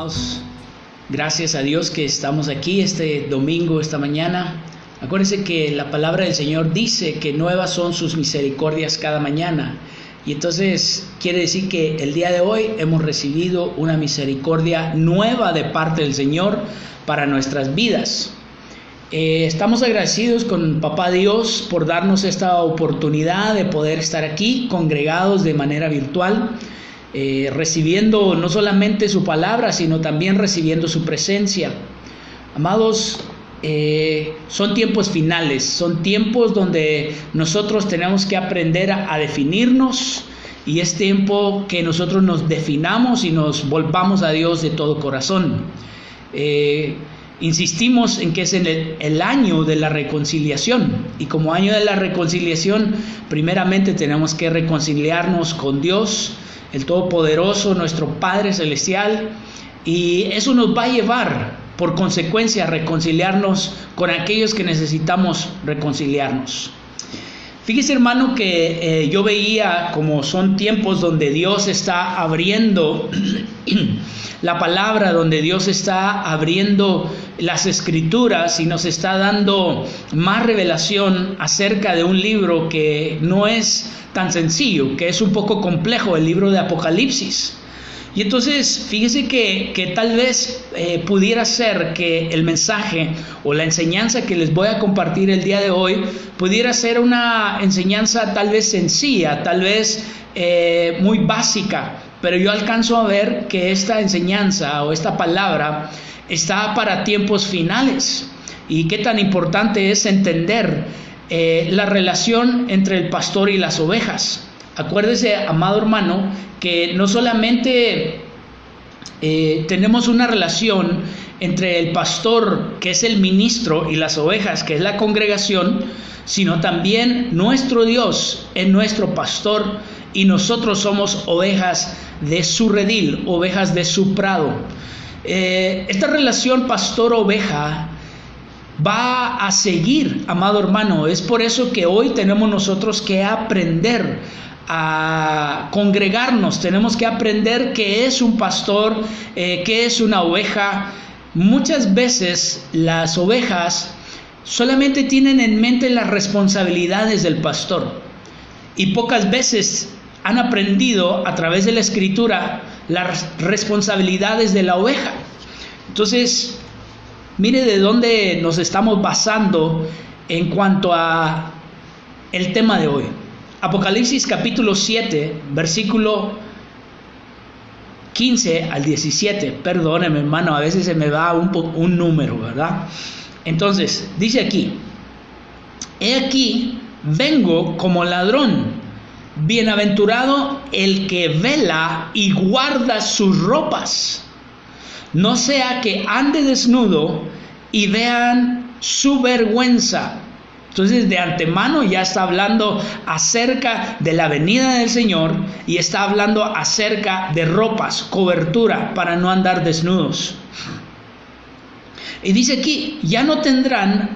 Amados, gracias a Dios que estamos aquí este domingo, esta mañana. Acuérdense que la palabra del Señor dice que nuevas son sus misericordias cada mañana. Y entonces quiere decir que el día de hoy hemos recibido una misericordia nueva de parte del Señor para nuestras vidas. Estamos agradecidos con Papá Dios por darnos esta oportunidad de poder estar aquí congregados de manera virtual, recibiendo no solamente su palabra, sino también recibiendo su presencia. Amados, son tiempos finales, son tiempos donde nosotros tenemos que aprender a definirnos, y es tiempo que nosotros nos definamos y nos volvamos a Dios de todo corazón. Insistimos en que es en el año de la reconciliación, y como año de la reconciliación, primeramente tenemos que reconciliarnos con Dios, el Todopoderoso, nuestro Padre Celestial, y eso nos va a llevar por consecuencia a reconciliarnos con aquellos que necesitamos reconciliarnos. Fíjese, hermano, que yo veía como son tiempos donde Dios está abriendo la palabra, donde Dios está abriendo las escrituras y nos está dando más revelación acerca de un libro que no es tan sencillo, que es un poco complejo, el libro de Apocalipsis. Y entonces fíjese que tal vez pudiera ser que el mensaje o la enseñanza que les voy a compartir el día de hoy pudiera ser una enseñanza tal vez sencilla, tal vez muy básica, pero yo alcanzo a ver que esta enseñanza o esta palabra está para tiempos finales. Y qué tan importante es entender la relación entre el pastor y las ovejas. Acuérdese, amado hermano, que no solamente tenemos una relación entre el pastor, que es el ministro, y las ovejas, que es la congregación, sino también nuestro Dios es nuestro pastor y nosotros somos ovejas de su redil, ovejas de su prado. Esta relación pastor-oveja va a seguir, amado hermano. Es por eso que hoy tenemos nosotros que aprender a congregarnos, tenemos que aprender qué es un pastor, qué es una oveja. Muchas veces las ovejas solamente tienen en mente las responsabilidades del pastor, y pocas veces han aprendido a través de la escritura las responsabilidades de la oveja. Entonces, mire de dónde nos estamos basando en cuanto a el tema de hoy. Apocalipsis capítulo 7, versículo 15 al 17. Perdóneme, hermano, a veces se me va un número, ¿verdad? Entonces, dice aquí: he aquí, vengo como ladrón. Bienaventurado el que vela y guarda sus ropas, no sea que ande desnudo y vean su vergüenza. Entonces, de antemano ya está hablando acerca de la venida del Señor, y está hablando acerca de ropas, cobertura para no andar desnudos. Y dice aquí: ya no tendrán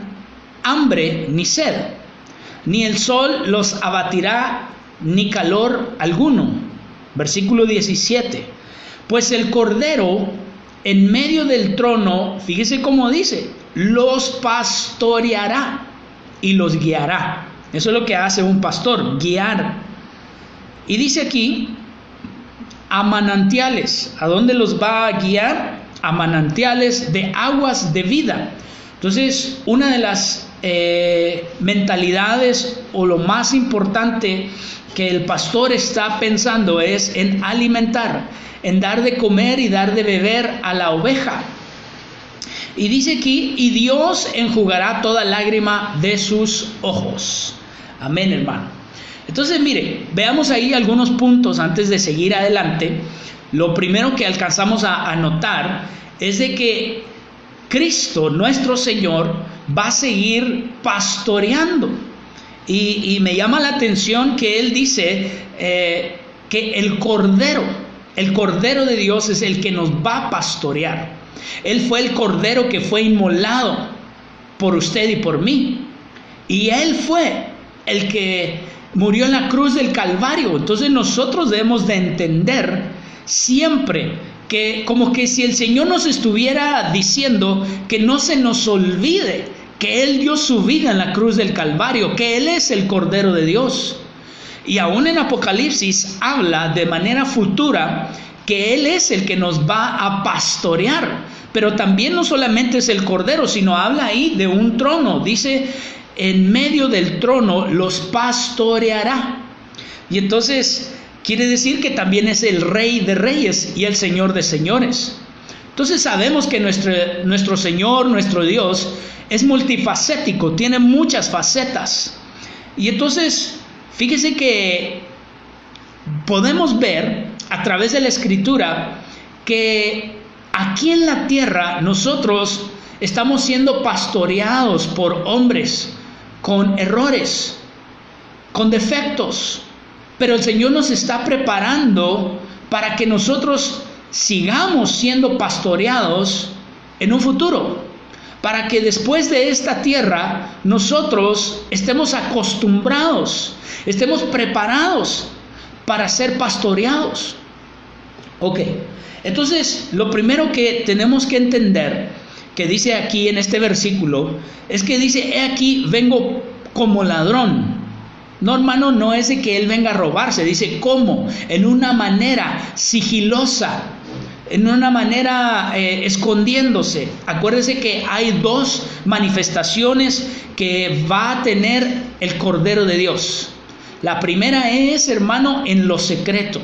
hambre ni sed, ni el sol los abatirá, ni calor alguno. Versículo 17: pues el Cordero en medio del trono, fíjese cómo dice, los pastoreará y los guiará. Eso es lo que hace un pastor, guiar. Y dice aquí: a manantiales. ¿A dónde los va a guiar? A manantiales de aguas de vida. Entonces, una de las mentalidades o lo más importante que el pastor está pensando es en alimentar, en dar de comer y dar de beber a la oveja. Y dice aquí: y Dios enjugará toda lágrima de sus ojos. Amén, hermano. Entonces, mire, veamos ahí algunos puntos antes de seguir adelante. Lo primero que alcanzamos a notar es de que Cristo, nuestro Señor, va a seguir pastoreando. Y me llama la atención que Él dice que el Cordero de Dios es el que nos va a pastorear. Él fue el Cordero que fue inmolado por usted y por mí. Y Él fue el que murió en la cruz del Calvario. Entonces nosotros debemos de entender siempre que como que si el Señor nos estuviera diciendo que no se nos olvide que Él dio su vida en la cruz del Calvario, que Él es el Cordero de Dios. Y aún en Apocalipsis habla de manera futura que Él es el que nos va a pastorear. Pero también no solamente es el Cordero, sino habla ahí de un trono. Dice, en medio del trono los pastoreará. Y entonces quiere decir que también es el Rey de Reyes y el Señor de Señores. Entonces sabemos que nuestro Señor, nuestro Dios, es multifacético, tiene muchas facetas. Y entonces, fíjese que podemos ver a través de la Escritura que aquí en la tierra nosotros estamos siendo pastoreados por hombres con errores, con defectos. Pero el Señor nos está preparando para que nosotros sigamos siendo pastoreados en un futuro. Para que después de esta tierra nosotros estemos acostumbrados, estemos preparados para ser pastoreados. Ok, entonces lo primero que tenemos que entender, que dice aquí en este versículo, es que dice, he aquí vengo como ladrón. No, hermano, no es de que Él venga a robarse, dice cómo, en una manera sigilosa, en una manera escondiéndose. Acuérdese que hay dos manifestaciones que va a tener el Cordero de Dios. La primera es, hermano, en lo secreto.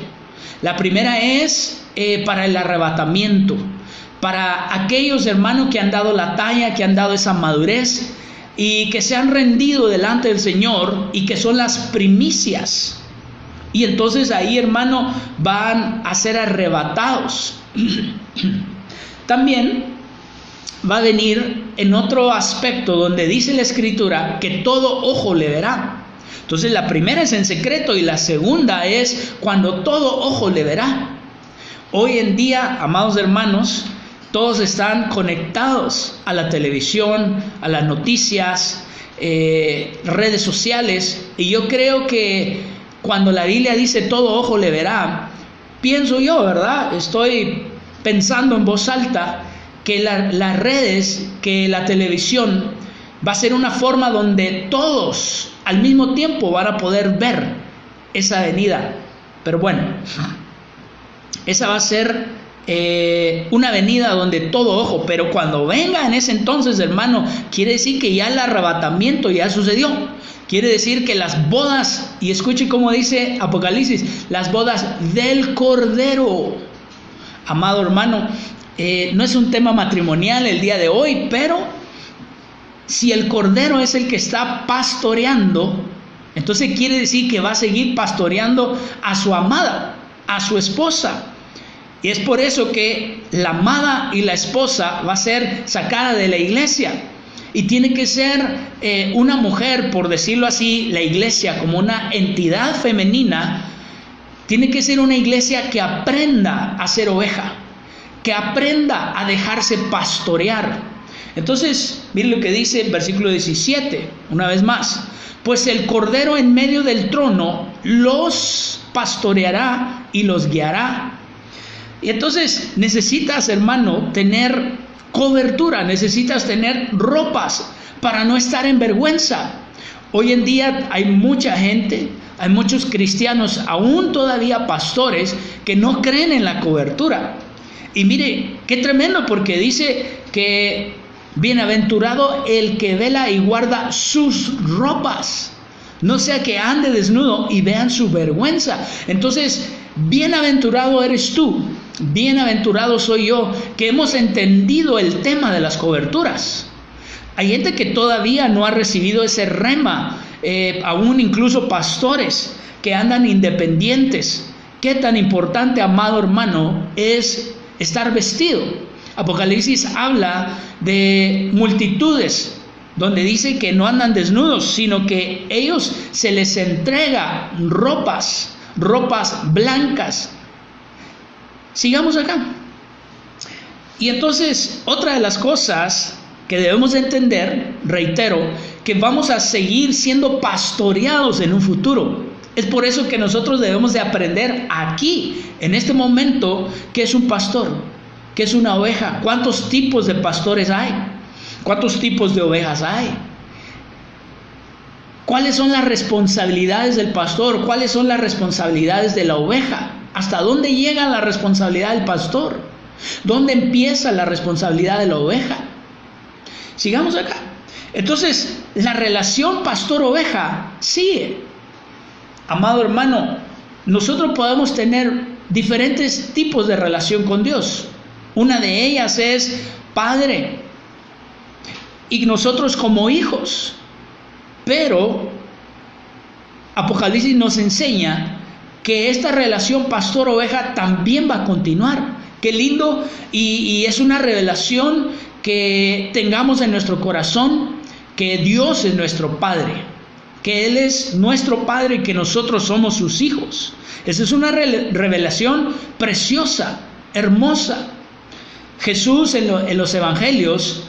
La primera es para el arrebatamiento, para aquellos, hermanos, que han dado la talla, que han dado esa madurez y que se han rendido delante del Señor y que son las primicias. Y entonces ahí, hermano, van a ser arrebatados. También va a venir en otro aspecto donde dice la Escritura que todo ojo le verá. Entonces la primera es en secreto y la segunda es cuando todo ojo le verá. Hoy en día, amados hermanos, todos están conectados a la televisión, a las noticias, redes sociales. Y yo creo que cuando la Biblia dice todo ojo le verá, pienso yo, ¿verdad? Estoy pensando en voz alta que las redes, que la televisión va a ser una forma donde todos al mismo tiempo van a poder ver esa venida. Pero bueno, esa va a ser una venida donde todo ojo, pero cuando venga en ese entonces, hermano, quiere decir que ya el arrebatamiento ya sucedió. Quiere decir que las bodas, y escuche cómo dice Apocalipsis, las bodas del Cordero. Amado hermano, no es un tema matrimonial el día de hoy, pero si el Cordero es el que está pastoreando, entonces quiere decir que va a seguir pastoreando a su amada, a su esposa. Y es por eso que la amada y la esposa va a ser sacada de la iglesia. Y tiene que ser una mujer, por decirlo así, la iglesia como una entidad femenina, tiene que ser una iglesia que aprenda a ser oveja, que aprenda a dejarse pastorear. Entonces, miren lo que dice el versículo 17, una vez más. Pues el Cordero en medio del trono los pastoreará y los guiará. Y entonces necesitas, hermano, tener cobertura, necesitas tener ropas para no estar en vergüenza. Hoy en día hay mucha gente, hay muchos cristianos, aún todavía pastores, que no creen en la cobertura. Y mire, qué tremendo, porque dice que bienaventurado el que vela y guarda sus ropas, no sea que ande desnudo y vean su vergüenza. Entonces, bienaventurado eres tú, bienaventurado soy yo, que hemos entendido el tema de las coberturas. Hay gente que todavía no ha recibido ese rema, aún incluso pastores que andan independientes. Qué tan importante, amado hermano, es estar vestido. Apocalipsis habla de multitudes, donde dice que no andan desnudos, sino que ellos se les entrega ropas blancas. Sigamos acá. Y entonces, otra de las cosas que debemos entender, reitero, que vamos a seguir siendo pastoreados en un futuro. Es por eso que nosotros debemos de aprender aquí, en este momento, qué es un pastor, qué es una oveja, cuántos tipos de pastores hay, cuántos tipos de ovejas hay, cuáles son las responsabilidades del pastor, cuáles son las responsabilidades de la oveja, hasta dónde llega la responsabilidad del pastor, dónde empieza la responsabilidad de la oveja. Sigamos acá. Entonces, la relación pastor-oveja sigue. Amado hermano, nosotros podemos tener diferentes tipos de relación con Dios. Una de ellas es padre y nosotros como hijos. Pero Apocalipsis nos enseña que esta relación pastor-oveja también va a continuar. Qué lindo, y es una revelación que tengamos en nuestro corazón, que Dios es nuestro Padre, que Él es nuestro Padre y que nosotros somos sus hijos. Esa es una revelación preciosa, hermosa. Jesús en los evangelios,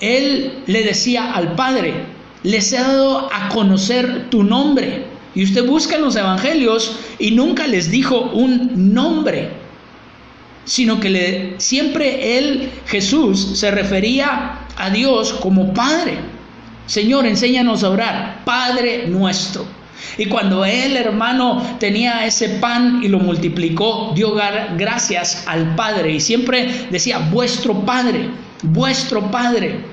Él le decía al Padre: les he dado a conocer tu nombre. Y usted busca en los evangelios y nunca les dijo un nombre, sino que siempre Jesús se refería a Dios como Padre. Señor, enséñanos a orar, Padre nuestro. Y cuando él, hermano, tenía ese pan y lo multiplicó, dio gracias al Padre y siempre decía: vuestro Padre, vuestro Padre.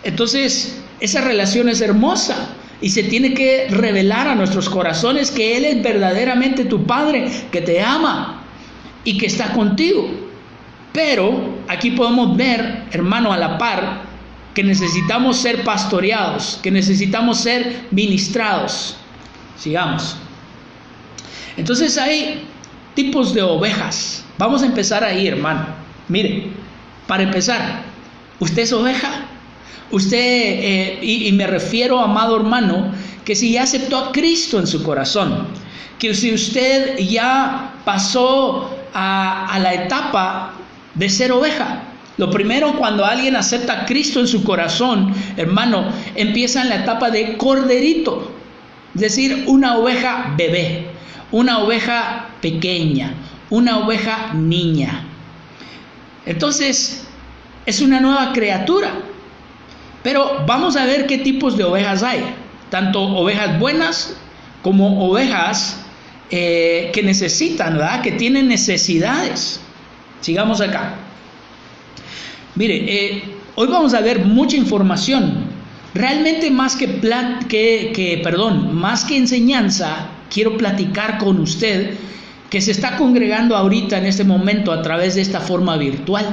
Entonces, esa relación es hermosa y se tiene que revelar a nuestros corazones que Él es verdaderamente tu Padre, que te ama y que está contigo. Pero aquí podemos ver, hermano, a la par, que necesitamos ser pastoreados, que necesitamos ser ministrados. Sigamos. Entonces hay tipos de ovejas. Vamos a empezar ahí, hermano. Mire, para empezar, ¿usted es oveja? Usted, y me refiero, amado hermano, que si ya aceptó a Cristo en su corazón, que si usted ya pasó a la etapa de ser oveja. Lo primero, cuando alguien acepta a Cristo en su corazón, hermano, empieza en la etapa de corderito, es decir, una oveja bebé, una oveja pequeña, una oveja niña. Entonces, es una nueva criatura. Pero vamos a ver qué tipos de ovejas hay, tanto ovejas buenas como ovejas que necesitan, ¿verdad? Que tienen necesidades. Sigamos acá. Mire, hoy vamos a ver mucha información. Realmente más que enseñanza, quiero platicar con usted que se está congregando ahorita en este momento a través de esta forma virtual.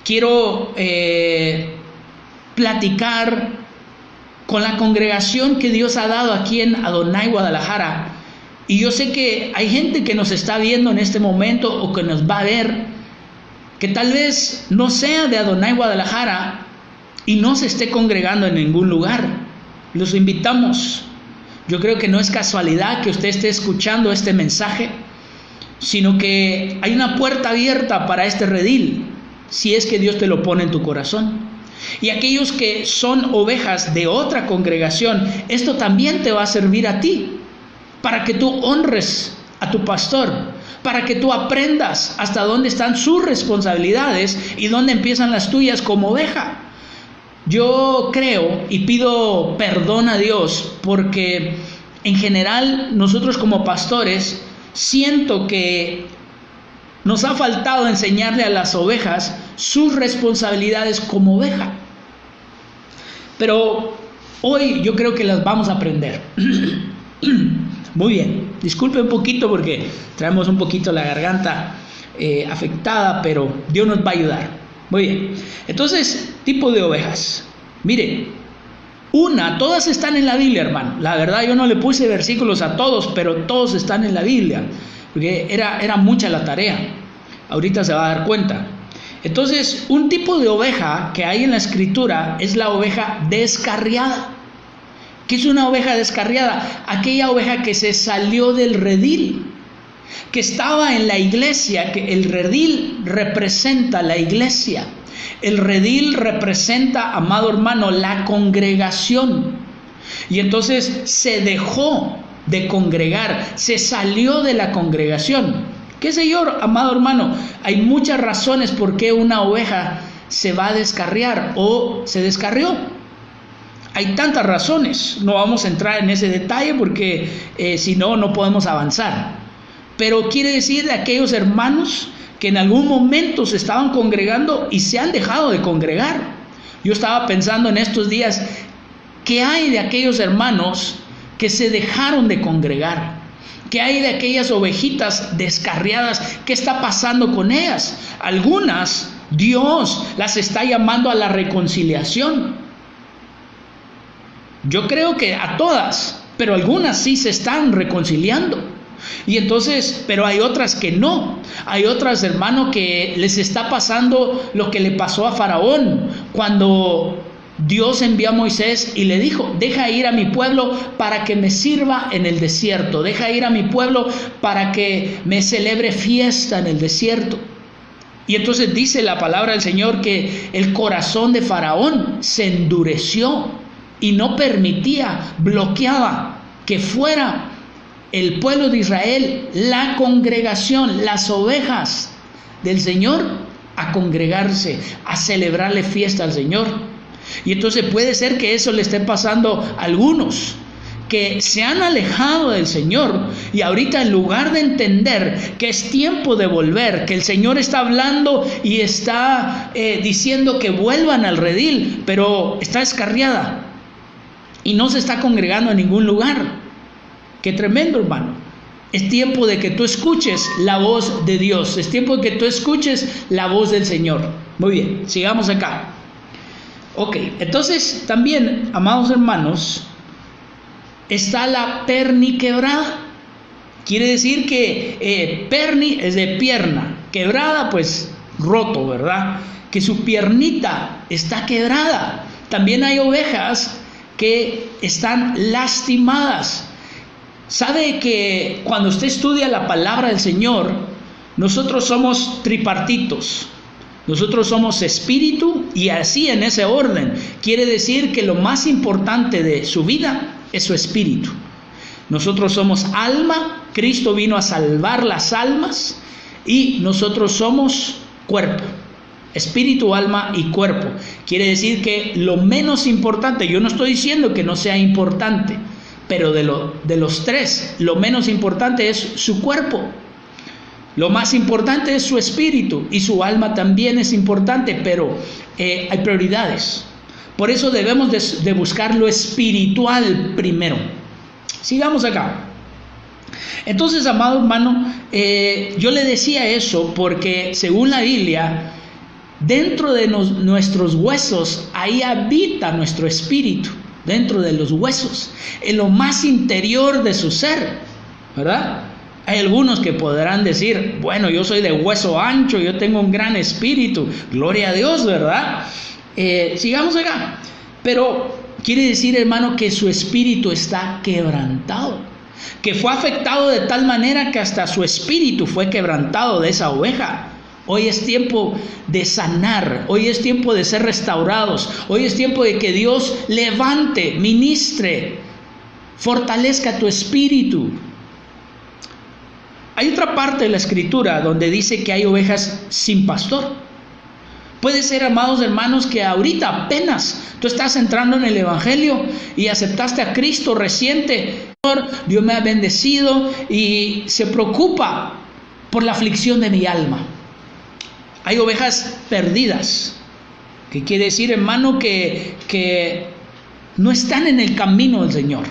Quiero platicar con la congregación que Dios ha dado aquí en Adonai, Guadalajara. Y yo sé que hay gente que nos está viendo en este momento o que nos va a ver, que tal vez no sea de Adonai, Guadalajara y no se esté congregando en ningún lugar. Los invitamos. Yo creo que no es casualidad que usted esté escuchando este mensaje, sino que hay una puerta abierta para este redil, si es que Dios te lo pone en tu corazón. Y aquellos que son ovejas de otra congregación, esto también te va a servir a ti, para que tú honres a tu pastor, para que tú aprendas hasta dónde están sus responsabilidades y dónde empiezan las tuyas como oveja. Yo creo y pido perdón a Dios porque en general nosotros como pastores siento que nos ha faltado enseñarle a las ovejas sus responsabilidades como oveja. Pero hoy yo creo que las vamos a aprender. Muy bien, disculpe un poquito porque traemos un poquito la garganta afectada, pero Dios nos va a ayudar. Muy bien, entonces, tipo de ovejas. Mire, todas están en la Biblia, hermano. La verdad yo no le puse versículos a todos, pero todos están en la Biblia, porque era mucha la tarea. Ahorita se va a dar cuenta. Entonces, un tipo de oveja que hay en la Escritura es la oveja descarriada. ¿Qué es una oveja descarriada? Aquella oveja que se salió del redil, que estaba en la iglesia, que el redil representa la iglesia. El redil representa, amado hermano, la congregación. Y entonces se dejó de congregar, se salió de la congregación. ¿Qué sé yo, amado hermano? Hay muchas razones por qué una oveja se va a descarriar o se descarrió. Hay tantas razones, no vamos a entrar en ese detalle porque si no, no podemos avanzar. Pero quiere decir de aquellos hermanos que en algún momento se estaban congregando y se han dejado de congregar. Yo estaba pensando en estos días, ¿qué hay de aquellos hermanos que se dejaron de congregar? ¿Qué hay de aquellas ovejitas descarriadas? ¿Qué está pasando con ellas? Algunas, Dios las está llamando a la reconciliación. Yo creo que a todas, pero algunas sí se están reconciliando. Y entonces, pero hay otras que no. Hay otras, hermano, que les está pasando lo que le pasó a Faraón cuando Dios envió a Moisés y le dijo: deja ir a mi pueblo para que me sirva en el desierto. Deja ir a mi pueblo para que me celebre fiesta en el desierto. Y entonces dice la palabra del Señor que el corazón de Faraón se endureció y no permitía, bloqueaba que fuera el pueblo de Israel, la congregación, las ovejas del Señor, a congregarse, a celebrarle fiesta al Señor. Y entonces puede ser que eso le esté pasando a algunos que se han alejado del Señor y ahorita, en lugar de entender que es tiempo de volver, que el Señor está hablando y está diciendo que vuelvan al redil, pero está descarriada y no se está congregando en ningún lugar. Qué tremendo, hermano. Es tiempo de que tú escuches la voz de Dios. Es tiempo de que tú escuches la voz del Señor. Muy bien, sigamos acá. Ok, entonces también, amados hermanos, está la perniquebrada. Quiere decir que perni es de pierna, quebrada pues roto, ¿verdad? Que su piernita está quebrada. También hay ovejas que están lastimadas. ¿Sabe que cuando usted estudia la palabra del Señor, nosotros somos tripartitos? Nosotros somos espíritu y así en ese orden. Quiere decir que lo más importante de su vida es su espíritu. Nosotros somos alma, Cristo vino a salvar las almas y nosotros somos cuerpo. Espíritu, alma y cuerpo. Quiere decir que lo menos importante, yo no estoy diciendo que no sea importante, pero de los tres, lo menos importante es su cuerpo. Lo más importante es su espíritu y su alma también es importante, pero hay prioridades. Por eso debemos de buscar lo espiritual primero. Sigamos acá. Entonces, amado hermano, yo le decía eso porque según la Biblia, dentro de nuestros huesos, ahí habita nuestro espíritu. Dentro de los huesos, en lo más interior de su ser, ¿verdad? Hay algunos que podrán decir: bueno, yo soy de hueso ancho, yo tengo un gran espíritu, gloria a Dios, ¿verdad? Sigamos acá. Pero quiere decir, hermano, que su espíritu está quebrantado, que fue afectado de tal manera que hasta su espíritu fue quebrantado de esa oveja. Hoy es tiempo de sanar, hoy es tiempo de ser restaurados, hoy es tiempo de que Dios levante, ministre, fortalezca tu espíritu. Hay otra parte de la Escritura donde dice que hay ovejas sin pastor. Puede ser, amados hermanos, que ahorita apenas tú estás entrando en el Evangelio y aceptaste a Cristo reciente. Dios me ha bendecido y se preocupa por la aflicción de mi alma. Hay ovejas perdidas, que quiere decir, hermano, que no están en el camino del Señor.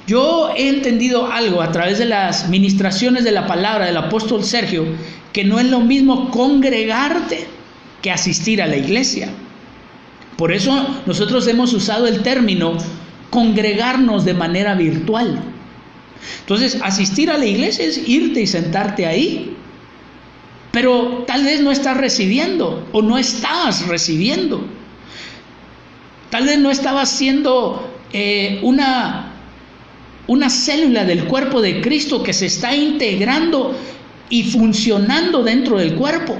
Yo he entendido algo a través de las ministraciones de la palabra del apóstol Sergio, que no es lo mismo congregarte que asistir a la iglesia. Por eso nosotros hemos usado el término congregarnos de manera virtual. Entonces, asistir a la iglesia es irte y sentarte ahí. Pero tal vez no estás recibiendo o no estabas recibiendo. Tal vez no estabas siendo una célula del cuerpo de Cristo que se está integrando y funcionando dentro del cuerpo.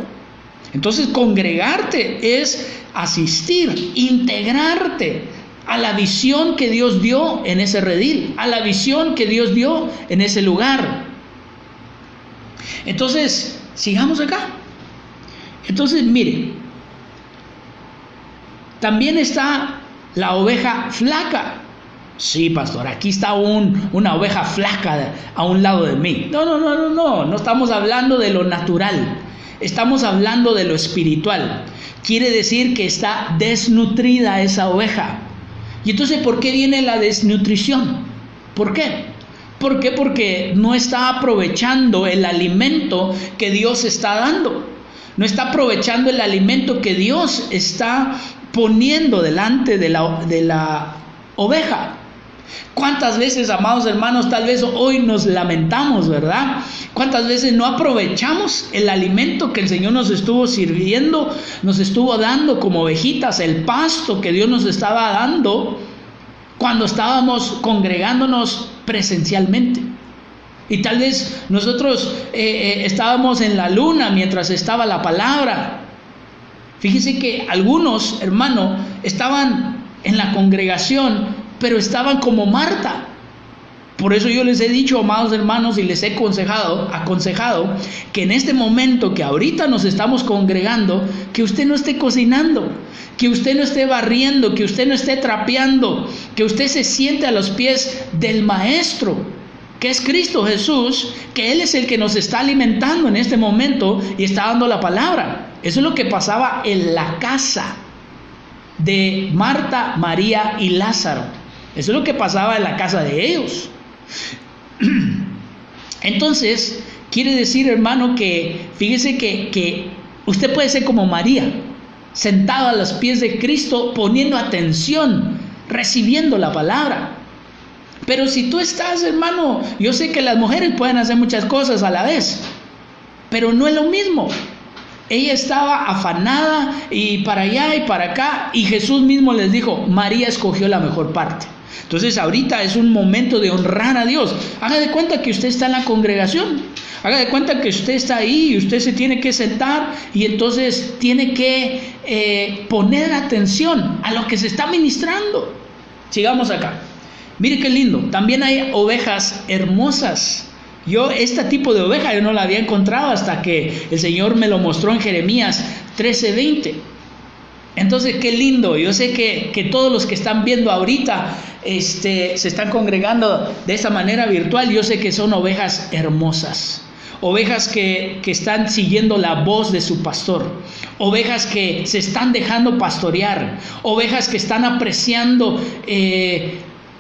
Entonces, congregarte es asistir, integrarte a la visión que Dios dio en ese redil, a la visión que Dios dio en ese lugar. Entonces, sigamos acá. Entonces, mire, también está la oveja flaca. Sí, pastor, aquí está una oveja flaca a un lado de mí. No estamos hablando de lo natural, estamos hablando de lo espiritual. Quiere decir que está desnutrida esa oveja. Y entonces, ¿por qué viene la desnutrición? ¿Por qué? ¿Por qué? Porque no está aprovechando el alimento que Dios está dando. No está aprovechando el alimento que Dios está poniendo delante de la oveja. ¿Cuántas veces, amados hermanos, tal vez hoy nos lamentamos, ¿verdad? ¿Cuántas veces no aprovechamos el alimento que el Señor nos estuvo sirviendo, nos estuvo dando como ovejitas, el pasto que Dios nos estaba dando cuando estábamos congregándonos presencialmente? Y tal vez nosotros estábamos en la luna mientras estaba la palabra. Fíjese que algunos, hermano, estaban en la congregación, pero estaban como Marta. Por eso yo les he dicho, amados hermanos, y les he aconsejado que en este momento que ahorita nos estamos congregando, que usted no esté cocinando, que usted no esté barriendo, que usted no esté trapeando, que usted se siente a los pies del Maestro, que es Cristo Jesús, que Él es el que nos está alimentando en este momento y está dando la palabra. Eso es lo que pasaba en la casa de Marta, María y Lázaro. Eso es lo que pasaba en la casa de ellos. Entonces, quiere decir, hermano, que fíjese que usted puede ser como María, sentado a los pies de Cristo, poniendo atención, recibiendo la palabra. Pero si tú estás, hermano, yo sé que las mujeres pueden hacer muchas cosas a la vez, pero no es lo mismo. Ella estaba afanada y para allá y para acá, y Jesús mismo les dijo, María escogió la mejor parte. Entonces ahorita es un momento de honrar a Dios. Haga de cuenta que usted está en la congregación, haga de cuenta que usted está ahí y usted se tiene que sentar y entonces tiene que poner atención a lo que se está ministrando. Sigamos acá. Mire qué lindo, también hay ovejas hermosas. Este tipo de oveja yo no la había encontrado hasta que el Señor me lo mostró en Jeremías 13:20. Entonces, qué lindo. Yo sé que todos los que están viendo ahorita se están congregando de esa manera virtual. Yo sé que son ovejas hermosas, ovejas que están siguiendo la voz de su pastor, ovejas que se están dejando pastorear, ovejas que están apreciando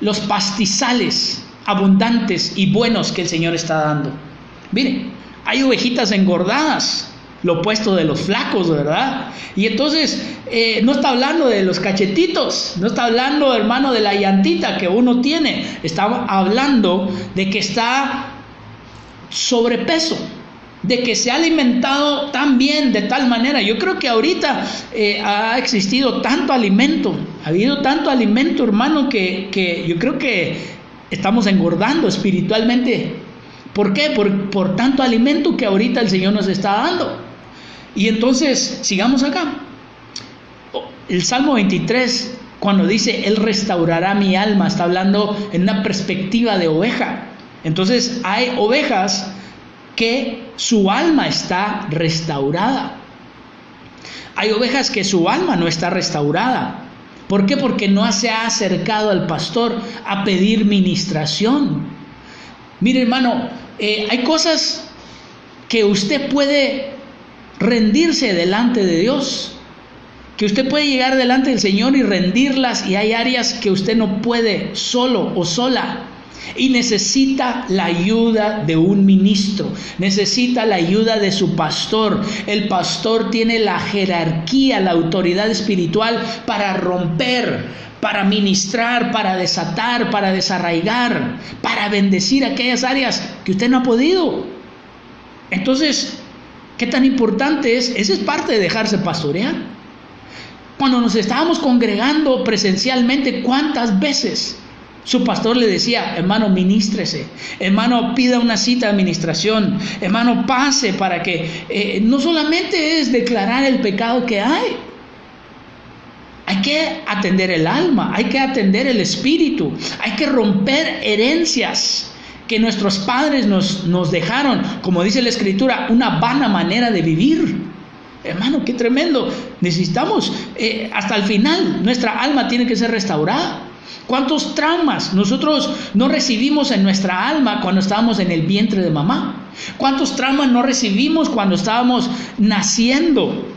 los pastizales abundantes y buenos que el Señor está dando. Miren, hay ovejitas engordadas, lo opuesto de los flacos, ¿verdad? Y entonces no está hablando de los cachetitos, no está hablando, hermano, de la llantita que uno tiene, está hablando de que está sobrepeso, de que se ha alimentado tan bien, de tal manera. Yo creo que ahorita ha existido tanto alimento, ha habido tanto alimento, hermano, que yo creo que estamos engordando espiritualmente. ¿Por qué? Por tanto alimento que ahorita el Señor nos está dando. Y entonces, sigamos acá. El Salmo 23, cuando dice, Él restaurará mi alma, está hablando en una perspectiva de oveja. Entonces, hay ovejas que su alma está restaurada. Hay ovejas que su alma no está restaurada. ¿Por qué? Porque no se ha acercado al pastor a pedir ministración. Mire, hermano, hay cosas que usted puede rendirse delante de Dios, que usted puede llegar delante del Señor y rendirlas, y hay áreas que usted no puede solo o sola, y necesita la ayuda de un ministro, necesita la ayuda de su pastor. El pastor tiene la jerarquía, la autoridad espiritual para romper, para ministrar, para desatar, para desarraigar, para bendecir aquellas áreas que usted no ha podido. Entonces, ¿qué tan importante es? Esa es parte de dejarse pastorear. Cuando nos estábamos congregando presencialmente, ¿cuántas veces su pastor le decía, hermano, hermano, pida una cita de administración, hermano, pase para que no solamente es declarar el pecado que hay que atender el alma, hay que atender el espíritu, hay que romper herencias que nuestros padres nos dejaron, como dice la Escritura, una vana manera de vivir. Hermano, qué tremendo. Necesitamos, hasta el final, nuestra alma tiene que ser restaurada. ¿Cuántos traumas nosotros no recibimos en nuestra alma cuando estábamos en el vientre de mamá? ¿Cuántos traumas no recibimos cuando estábamos naciendo?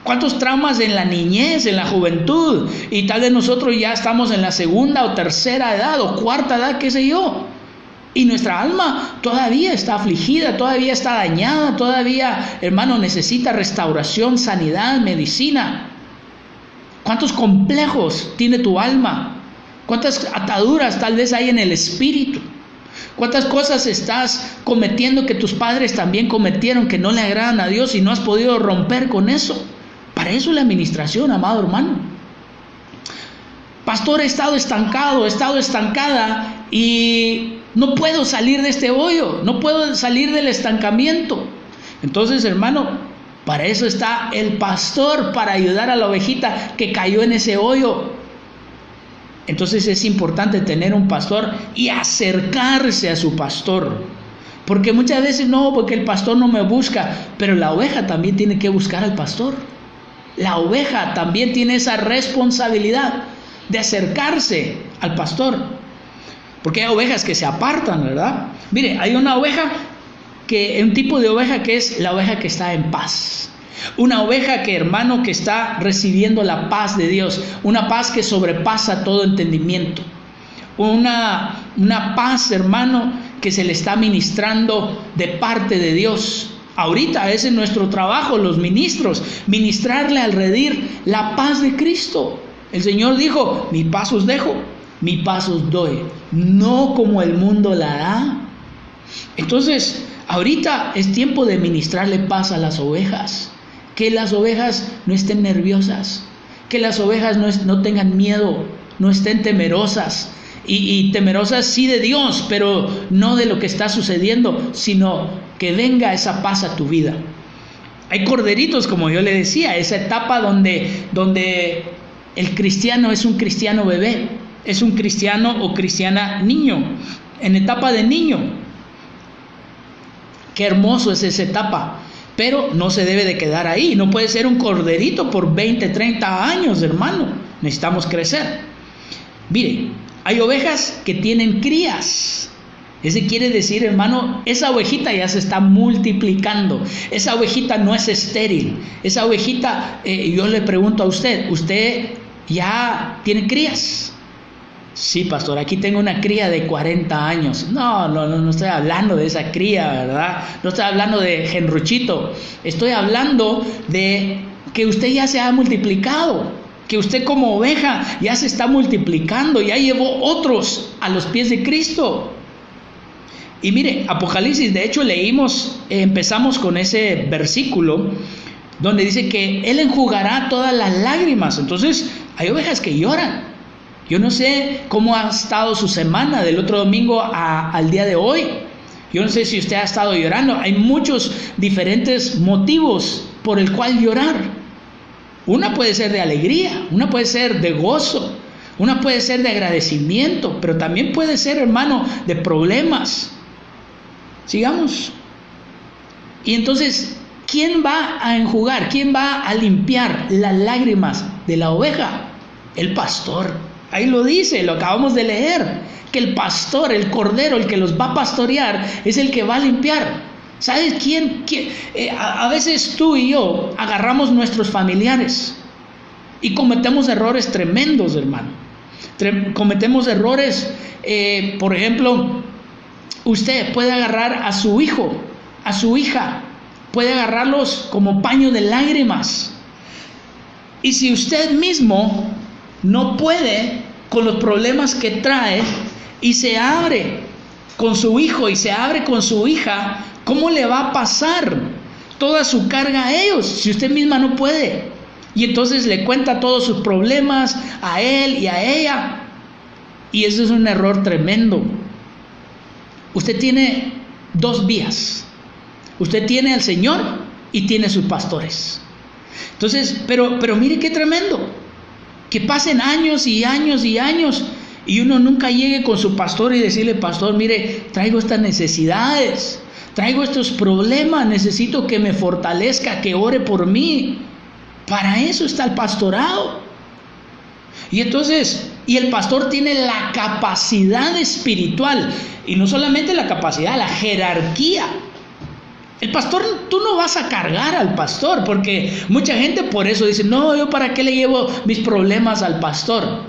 ¿Cuántos traumas en la niñez, en la juventud? Y tal vez nosotros ya estamos en la segunda o tercera edad o cuarta edad, qué sé yo. Y nuestra alma todavía está afligida, todavía está dañada, todavía, hermano, necesita restauración, sanidad, medicina. ¿Cuántos complejos tiene tu alma? ¿Cuántas ataduras tal vez hay en el espíritu? ¿Cuántas cosas estás cometiendo que tus padres también cometieron que no le agradan a Dios y no has podido romper con eso? Para eso es la administración, amado hermano. Pastor, he estado estancado, he estado estancada y no puedo salir de este hoyo, no puedo salir del estancamiento. Entonces, hermano, para eso está el pastor, para ayudar a la ovejita que cayó en ese hoyo. Entonces es importante tener un pastor y acercarse a su pastor. Porque muchas veces no, porque el pastor no me busca, pero la oveja también tiene que buscar al pastor. La oveja también tiene esa responsabilidad de acercarse al pastor. Porque hay ovejas que se apartan, ¿verdad? Mire, hay una oveja, un tipo de oveja que es la oveja que está en paz. Una oveja que, hermano, que está recibiendo la paz de Dios. Una paz que sobrepasa todo entendimiento. Una paz, hermano, que se le está ministrando de parte de Dios. Ahorita ese es nuestro trabajo, los ministros, ministrarle al redil la paz de Cristo. El Señor dijo, mi paz os dejo, mi paz os doy, no como el mundo la da. Entonces, ahorita es tiempo de ministrarle paz a las ovejas. Que las ovejas no estén nerviosas, que las ovejas no tengan miedo, no estén temerosas. Y temerosas sí de Dios, pero no de lo que está sucediendo, sino que venga esa paz a tu vida. Hay corderitos, como yo le decía, esa etapa donde el cristiano es un cristiano bebé, es un cristiano o cristiana niño, en etapa de niño. Qué hermoso es esa etapa, pero no se debe de quedar ahí. No puede ser un corderito por 20, 30 años, hermano. Necesitamos crecer. Mire, hay ovejas que tienen crías. Ese quiere decir, hermano, esa ovejita ya se está multiplicando. Esa ovejita no es estéril. Esa ovejita, yo le pregunto a usted, ¿usted ya tiene crías? Sí, pastor, aquí tengo una cría de 40 años. No estoy hablando de esa cría, ¿verdad? No estoy hablando de Genruchito. Estoy hablando de que usted ya se ha multiplicado. Que usted como oveja ya se está multiplicando, ya llevó otros a los pies de Cristo. Y mire, Apocalipsis, de hecho empezamos con ese versículo donde dice que Él enjugará todas las lágrimas. Entonces, hay ovejas que lloran. Yo no sé cómo ha estado su semana del otro domingo al día de hoy. Yo no sé si usted ha estado llorando. Hay muchos diferentes motivos por el cual llorar. Una puede ser de alegría, una puede ser de gozo, una puede ser de agradecimiento, pero también puede ser, hermano, de problemas. Sigamos. Y entonces, ¿quién va a enjugar? ¿Quién va a limpiar las lágrimas de la oveja? El pastor. Ahí lo dice, lo acabamos de leer, que el pastor, el cordero, el que los va a pastorear, es el que va a limpiar. ¿Sabes quién? A veces tú y yo agarramos nuestros familiares y cometemos errores tremendos, hermano. Cometemos errores, por ejemplo, usted puede agarrar a su hijo, a su hija, puede agarrarlos como paño de lágrimas. Y si usted mismo no puede con los problemas que trae y se abre con su hijo y se abre con su hija, ¿cómo le va a pasar toda su carga a ellos si usted misma no puede? Y entonces le cuenta todos sus problemas a él y a ella. Y eso es un error tremendo. Usted tiene dos vías. Usted tiene al Señor y tiene sus pastores. Entonces, pero mire qué tremendo. Que pasen años y años y años y uno nunca llegue con su pastor y decirle: pastor, mire, traigo estas necesidades, traigo estos problemas, necesito que me fortalezca, que ore por mí. Para eso está el pastorado. Y entonces, y el pastor tiene la capacidad espiritual, y no solamente la capacidad, la jerarquía. El pastor, tú no vas a cargar al pastor, porque mucha gente por eso dice: no, yo para qué le llevo mis problemas al pastor.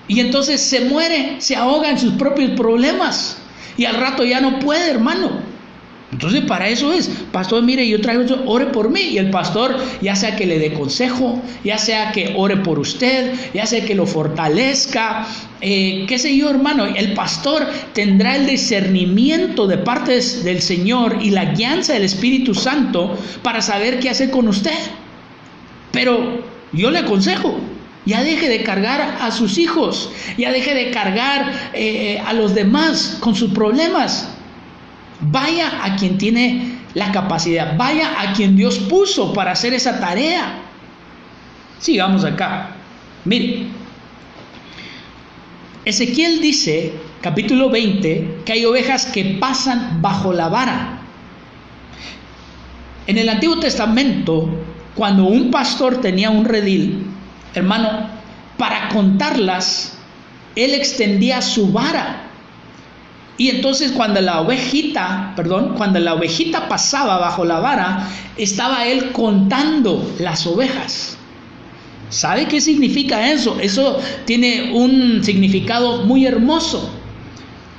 Y entonces se muere, se ahoga en sus propios problemas, y al rato ya no puede, hermano. Entonces para eso es: pastor, mire, yo traigo esto, ore por mí. Y el pastor, ya sea que le dé consejo, ya sea que ore por usted, ya sea que lo fortalezca, qué sé yo, hermano. El pastor tendrá el discernimiento de parte del Señor y la guianza del Espíritu Santo para saber qué hacer con usted. Pero yo le aconsejo: ya deje de cargar a sus hijos, ya deje de cargar a los demás con sus problemas. Vaya a quien tiene la capacidad, vaya a quien Dios puso para hacer esa tarea. Sigamos acá. Mire, Ezequiel dice, capítulo 20, que hay ovejas que pasan bajo la vara. En el Antiguo Testamento, cuando un pastor tenía un redil, hermano, para contarlas, él extendía su vara. Y entonces cuando la ovejita pasaba bajo la vara, estaba él contando las ovejas. ¿Sabe qué significa eso? Eso tiene un significado muy hermoso.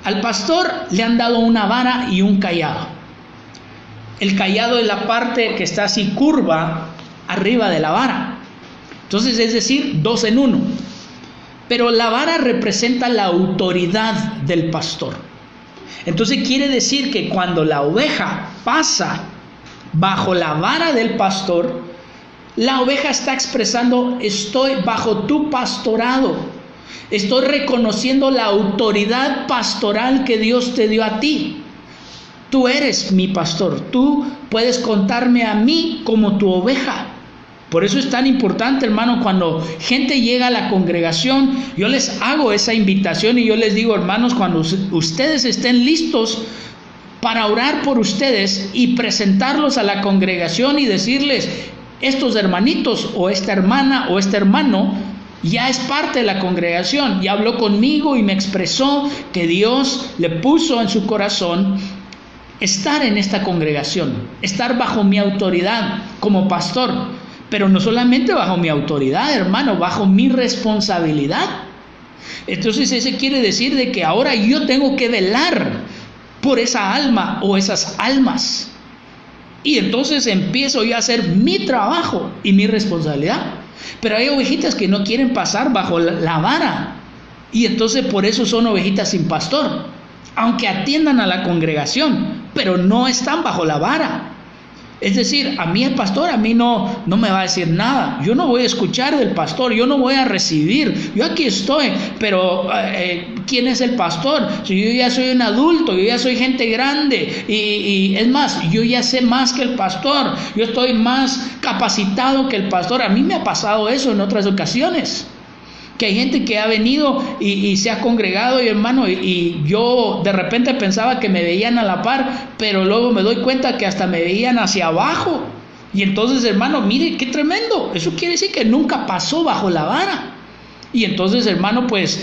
Al pastor le han dado una vara y un cayado. El cayado es la parte que está así curva arriba de la vara. Entonces, es decir, 2 en 1. Pero la vara representa la autoridad del pastor. Entonces quiere decir que cuando la oveja pasa bajo la vara del pastor, la oveja está expresando: estoy bajo tu pastorado, estoy reconociendo la autoridad pastoral que Dios te dio a ti. Tú eres mi pastor, tú puedes contarme a mí como tu oveja. Por eso es tan importante, hermano, cuando gente llega a la congregación, yo les hago esa invitación y yo les digo: hermanos, cuando ustedes estén listos para orar por ustedes y presentarlos a la congregación y decirles: estos hermanitos o esta hermana o este hermano ya es parte de la congregación, ya habló conmigo y me expresó que Dios le puso en su corazón estar en esta congregación, estar bajo mi autoridad como pastor. Pero no solamente bajo mi autoridad, hermano, bajo mi responsabilidad. Entonces ese quiere decir de que ahora yo tengo que velar por esa alma o esas almas. Y entonces empiezo yo a hacer mi trabajo y mi responsabilidad. Pero hay ovejitas que no quieren pasar bajo la vara. Y entonces por eso son ovejitas sin pastor. Aunque atiendan a la congregación, pero no están bajo la vara. Es decir, a mí el pastor, a mí no me va a decir nada. Yo no voy a escuchar del pastor, yo no voy a recibir. Yo aquí estoy, pero ¿quién es el pastor? Si yo ya soy un adulto, yo ya soy gente grande. Y es más, yo ya sé más que el pastor. Yo estoy más capacitado que el pastor. A mí me ha pasado eso en otras ocasiones. Que hay gente que ha venido y se ha congregado, y hermano, y yo de repente pensaba que me veían a la par, pero luego me doy cuenta que hasta me veían hacia abajo. Y entonces, hermano, mire qué tremendo. Eso quiere decir que nunca pasó bajo la vara. Y entonces, hermano, pues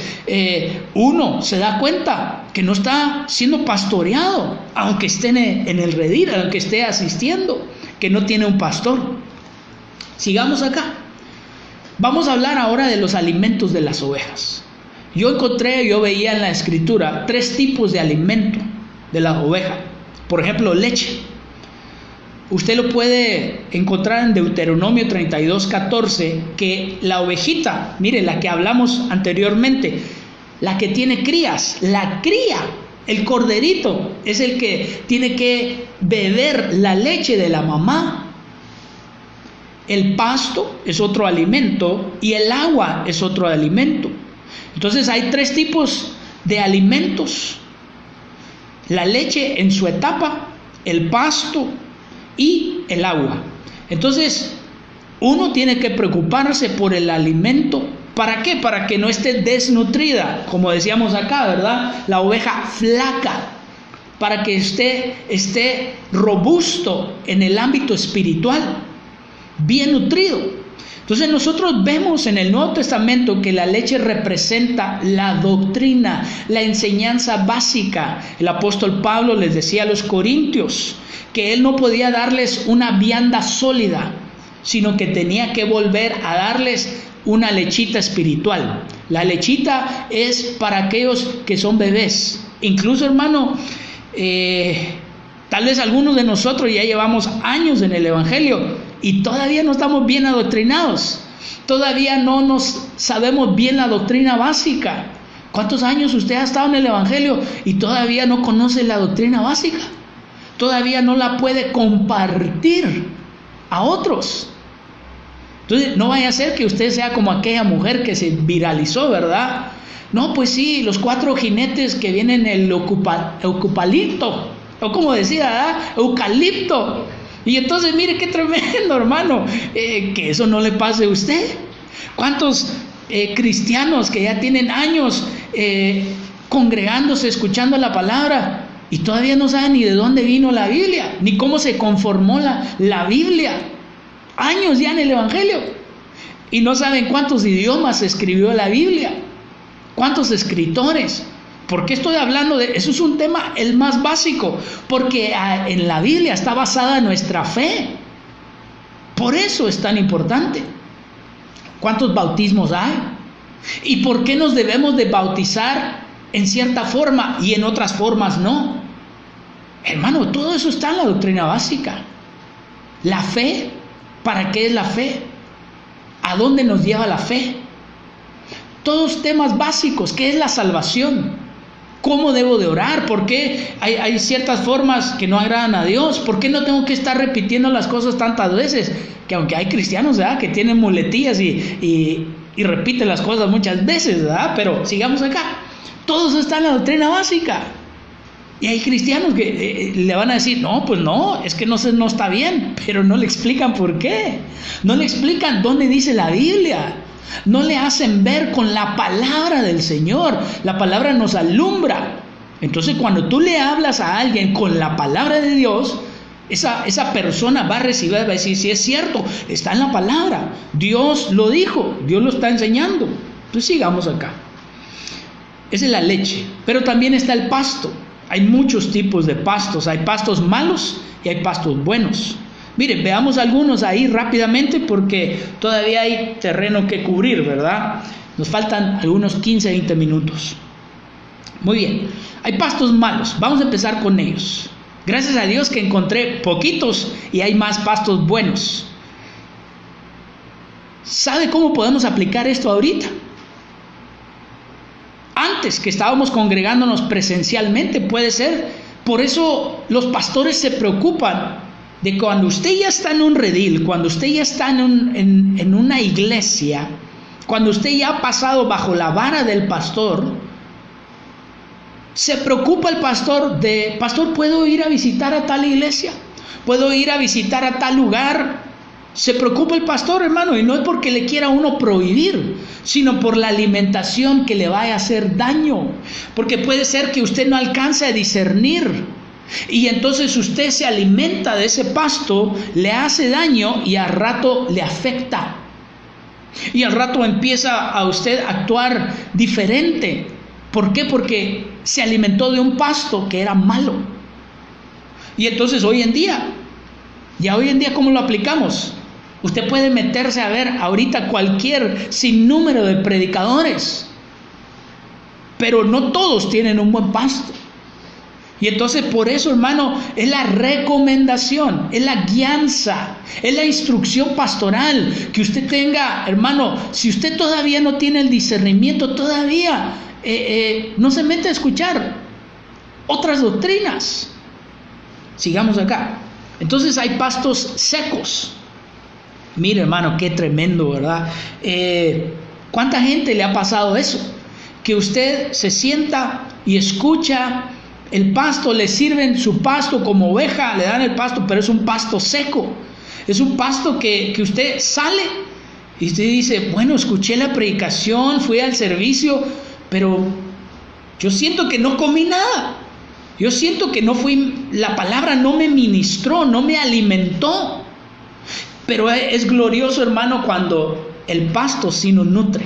uno se da cuenta que no está siendo pastoreado, aunque esté en el redil, aunque esté asistiendo, que no tiene un pastor. Sigamos acá. Vamos a hablar ahora de los alimentos de las ovejas. Yo veía en la escritura 3 tipos de alimento de la oveja. Por ejemplo, leche. Usted lo puede encontrar en Deuteronomio 32:14, que la ovejita, mire, la que hablamos anteriormente, la que tiene crías, la cría, el corderito, es el que tiene que beber la leche de la mamá. El pasto es otro alimento y el agua es otro alimento. Entonces hay 3 tipos de alimentos: la leche en su etapa, el pasto y el agua. Entonces, Uno tiene que preocuparse por el alimento. ¿Para qué? Para que no esté desnutrida, como decíamos acá, ¿verdad? La oveja flaca, para que esté robusto en el ámbito espiritual, bien nutrido. Entonces nosotros vemos en el Nuevo Testamento que la leche representa la doctrina, la enseñanza básica. El apóstol Pablo les decía a los corintios que él no podía darles una vianda sólida, sino que tenía que volver a darles una lechita espiritual. La lechita es para aquellos que son bebés. Incluso, hermano, tal vez algunos de nosotros ya llevamos años en el Evangelio y todavía no estamos bien adoctrinados. Todavía no nos sabemos bien la doctrina básica. ¿Cuántos años usted ha estado en el Evangelio y todavía no conoce la doctrina básica? Todavía no la puede compartir a otros. Entonces, no vaya a ser que usted sea como aquella mujer que se viralizó, ¿verdad? No, pues sí, los 4 jinetes que vienen en el eucalipto, o como decía, ¿verdad? Eucalipto. Y entonces, mire qué tremendo, hermano, que eso no le pase a usted. ¿Cuántos cristianos que ya tienen años congregándose, escuchando la palabra, y todavía no saben ni de dónde vino la Biblia, ni cómo se conformó la Biblia? Años ya en el Evangelio, y no saben cuántos idiomas escribió la Biblia, cuántos escritores. ¿Por qué estoy hablando de eso? Es un tema el más básico, porque en la Biblia está basada nuestra fe. Por eso es tan importante. ¿Cuántos bautismos hay? ¿Y por qué nos debemos de bautizar en cierta forma y en otras formas no? Hermano, todo eso está en la doctrina básica. La fe, ¿para qué es la fe? ¿A dónde nos lleva la fe? Todos temas básicos. ¿Qué es la salvación? ¿Cómo debo de orar? ¿Por qué hay ciertas formas que no agradan a Dios? ¿Por qué no tengo que estar repitiendo las cosas tantas veces? Que aunque hay cristianos, ¿verdad?, que tienen muletillas y repiten las cosas muchas veces, ¿verdad? Pero sigamos acá. Todo eso está en la doctrina básica. Y hay cristianos que le van a decir, no, pues no, es que no está bien. Pero no le explican por qué. No le explican dónde dice la Biblia. No le hacen ver con la palabra del Señor. La palabra nos alumbra. Entonces, cuando tú le hablas a alguien con la palabra de Dios, esa persona va a recibir, va a decir, sí, es cierto, está en la palabra. Dios lo dijo, Dios lo está enseñando. Entonces, sigamos acá. Esa es la leche. Pero también está el pasto. Hay muchos tipos de pastos. Hay pastos malos y hay pastos buenos. Miren, veamos algunos ahí rápidamente porque todavía hay terreno que cubrir, ¿verdad? Nos faltan algunos 15, 20 minutos. Muy bien, hay pastos malos. Vamos a empezar con ellos. Gracias a Dios que encontré poquitos y hay más pastos buenos. ¿Sabe cómo podemos aplicar esto ahorita? Antes que estábamos congregándonos presencialmente, puede ser. Por eso los pastores se preocupan de cuando usted ya está en un redil, cuando usted ya está en una iglesia, cuando usted ya ha pasado bajo la vara del pastor, se preocupa el pastor pastor, ¿puedo ir a visitar a tal iglesia? ¿Puedo ir a visitar a tal lugar? Se preocupa el pastor, hermano, y no es porque le quiera uno prohibir, sino por la alimentación que le vaya a hacer daño, porque puede ser que usted no alcance a discernir. Y entonces usted se alimenta de ese pasto, le hace daño y al rato le afecta. Y al rato empieza a usted a actuar diferente. ¿Por qué? Porque se alimentó de un pasto que era malo. Y entonces hoy en día, ¿cómo lo aplicamos? Usted puede meterse a ver ahorita cualquier sinnúmero de predicadores, pero no todos tienen un buen pasto. Y entonces por eso, hermano, es la recomendación, es la guianza, es la instrucción pastoral que usted tenga, hermano. Si usted todavía no tiene el discernimiento, todavía no se mete a escuchar otras doctrinas. Sigamos acá. Entonces hay pastos secos. Mire, hermano, qué tremendo, ¿verdad? ¿Cuánta gente le ha pasado eso? Que usted se sienta y escucha el pasto, le sirven su pasto como oveja, le dan el pasto, pero es un pasto seco. Es un pasto que usted sale y usted dice, bueno, escuché la predicación, fui al servicio, pero yo siento que no comí nada. Yo siento que la palabra no me ministró, no me alimentó. Pero es glorioso, hermano, cuando el pasto sí nos nutre.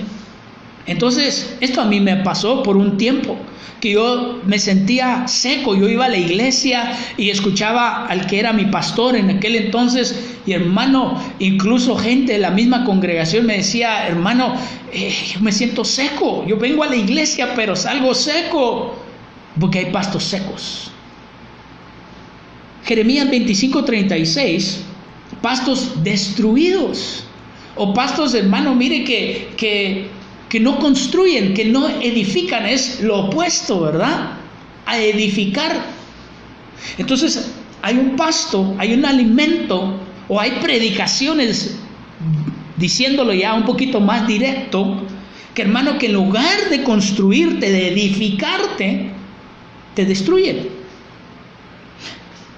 Entonces, esto a mí me pasó por un tiempo, que yo me sentía seco. Yo iba a la iglesia y escuchaba al que era mi pastor en aquel entonces, y hermano, incluso gente de la misma congregación me decía, hermano, yo me siento seco, yo vengo a la iglesia pero salgo seco, porque hay pastos secos. Jeremías 25:36, pastos destruidos, o pastos, hermano, mire que no construyen, que no edifican, es lo opuesto, ¿verdad? A edificar. Entonces, hay un pasto, hay un alimento, o hay predicaciones, diciéndolo ya un poquito más directo, que hermano, que en lugar de construirte, de edificarte, te destruyen.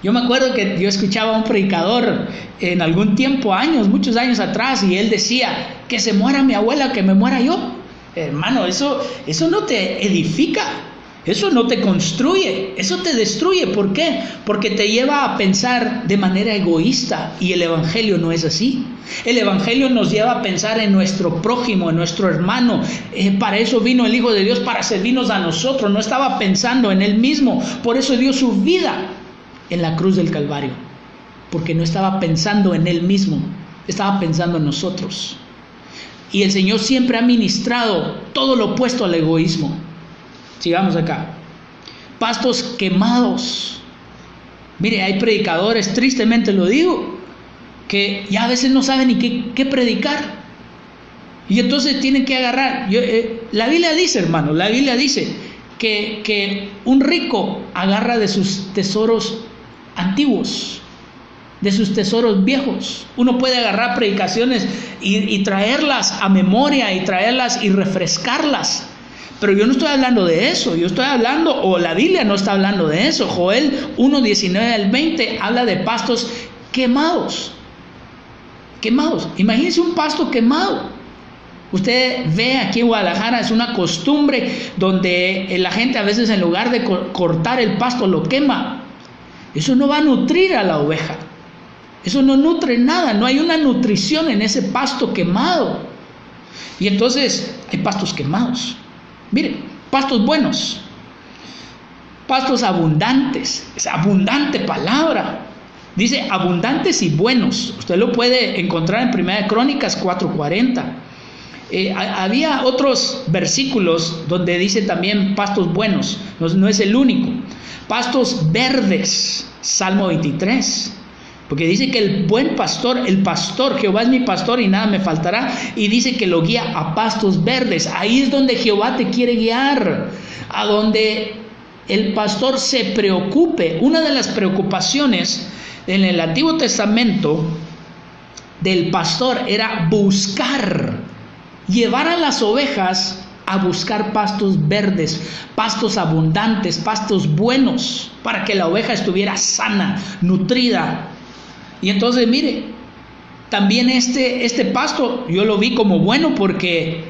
Yo me acuerdo que yo escuchaba a un predicador en algún tiempo, muchos años atrás, y él decía, que se muera mi abuela, que me muera yo. Hermano, eso no te edifica, eso no te construye, eso te destruye. ¿Por qué? Porque te lleva a pensar de manera egoísta, y el evangelio no es así. El evangelio nos lleva a pensar en nuestro prójimo, en nuestro hermano. Para eso vino el Hijo de Dios, para servirnos a nosotros. No estaba pensando en él mismo, por eso dio su vida en la cruz del Calvario, porque no estaba pensando en él mismo, estaba pensando en nosotros. Y el Señor siempre ha ministrado todo lo opuesto al egoísmo. Sigamos acá. Pastos quemados. Mire, hay predicadores, tristemente lo digo, que ya a veces no saben ni qué predicar. Y entonces tienen que agarrar. La Biblia dice, hermano, la Biblia dice que un rico agarra de sus tesoros antiguos, de sus tesoros viejos. Uno puede agarrar predicaciones y traerlas a memoria, y traerlas y refrescarlas. Pero yo no estoy hablando de eso, yo estoy hablando, o la Biblia no está hablando de eso. Joel 1:19-20 habla de pastos quemados. Quemados. Imagínense un pasto quemado. Usted ve aquí en Guadalajara, es una costumbre donde la gente a veces, en lugar de cortar el pasto, lo quema. Eso no va a nutrir a la oveja. Eso no nutre nada, no hay una nutrición en ese pasto quemado. Y entonces hay pastos quemados. Mire, pastos buenos, pastos abundantes. Es abundante palabra. Dice abundantes y buenos. Usted lo puede encontrar en 1 Crónicas 4:40. Había otros versículos donde dice también pastos buenos. No es el único. Pastos verdes, Salmo 23. Porque dice que el buen pastor, el pastor, Jehová es mi pastor y nada me faltará. Y dice que lo guía a pastos verdes. Ahí es donde Jehová te quiere guiar. A donde el pastor se preocupe. Una de las preocupaciones en el Antiguo Testamento del pastor era llevar a las ovejas a buscar pastos verdes, pastos abundantes, pastos buenos, para que la oveja estuviera sana, nutrida. Y entonces, mire, también este pasto yo lo vi como bueno porque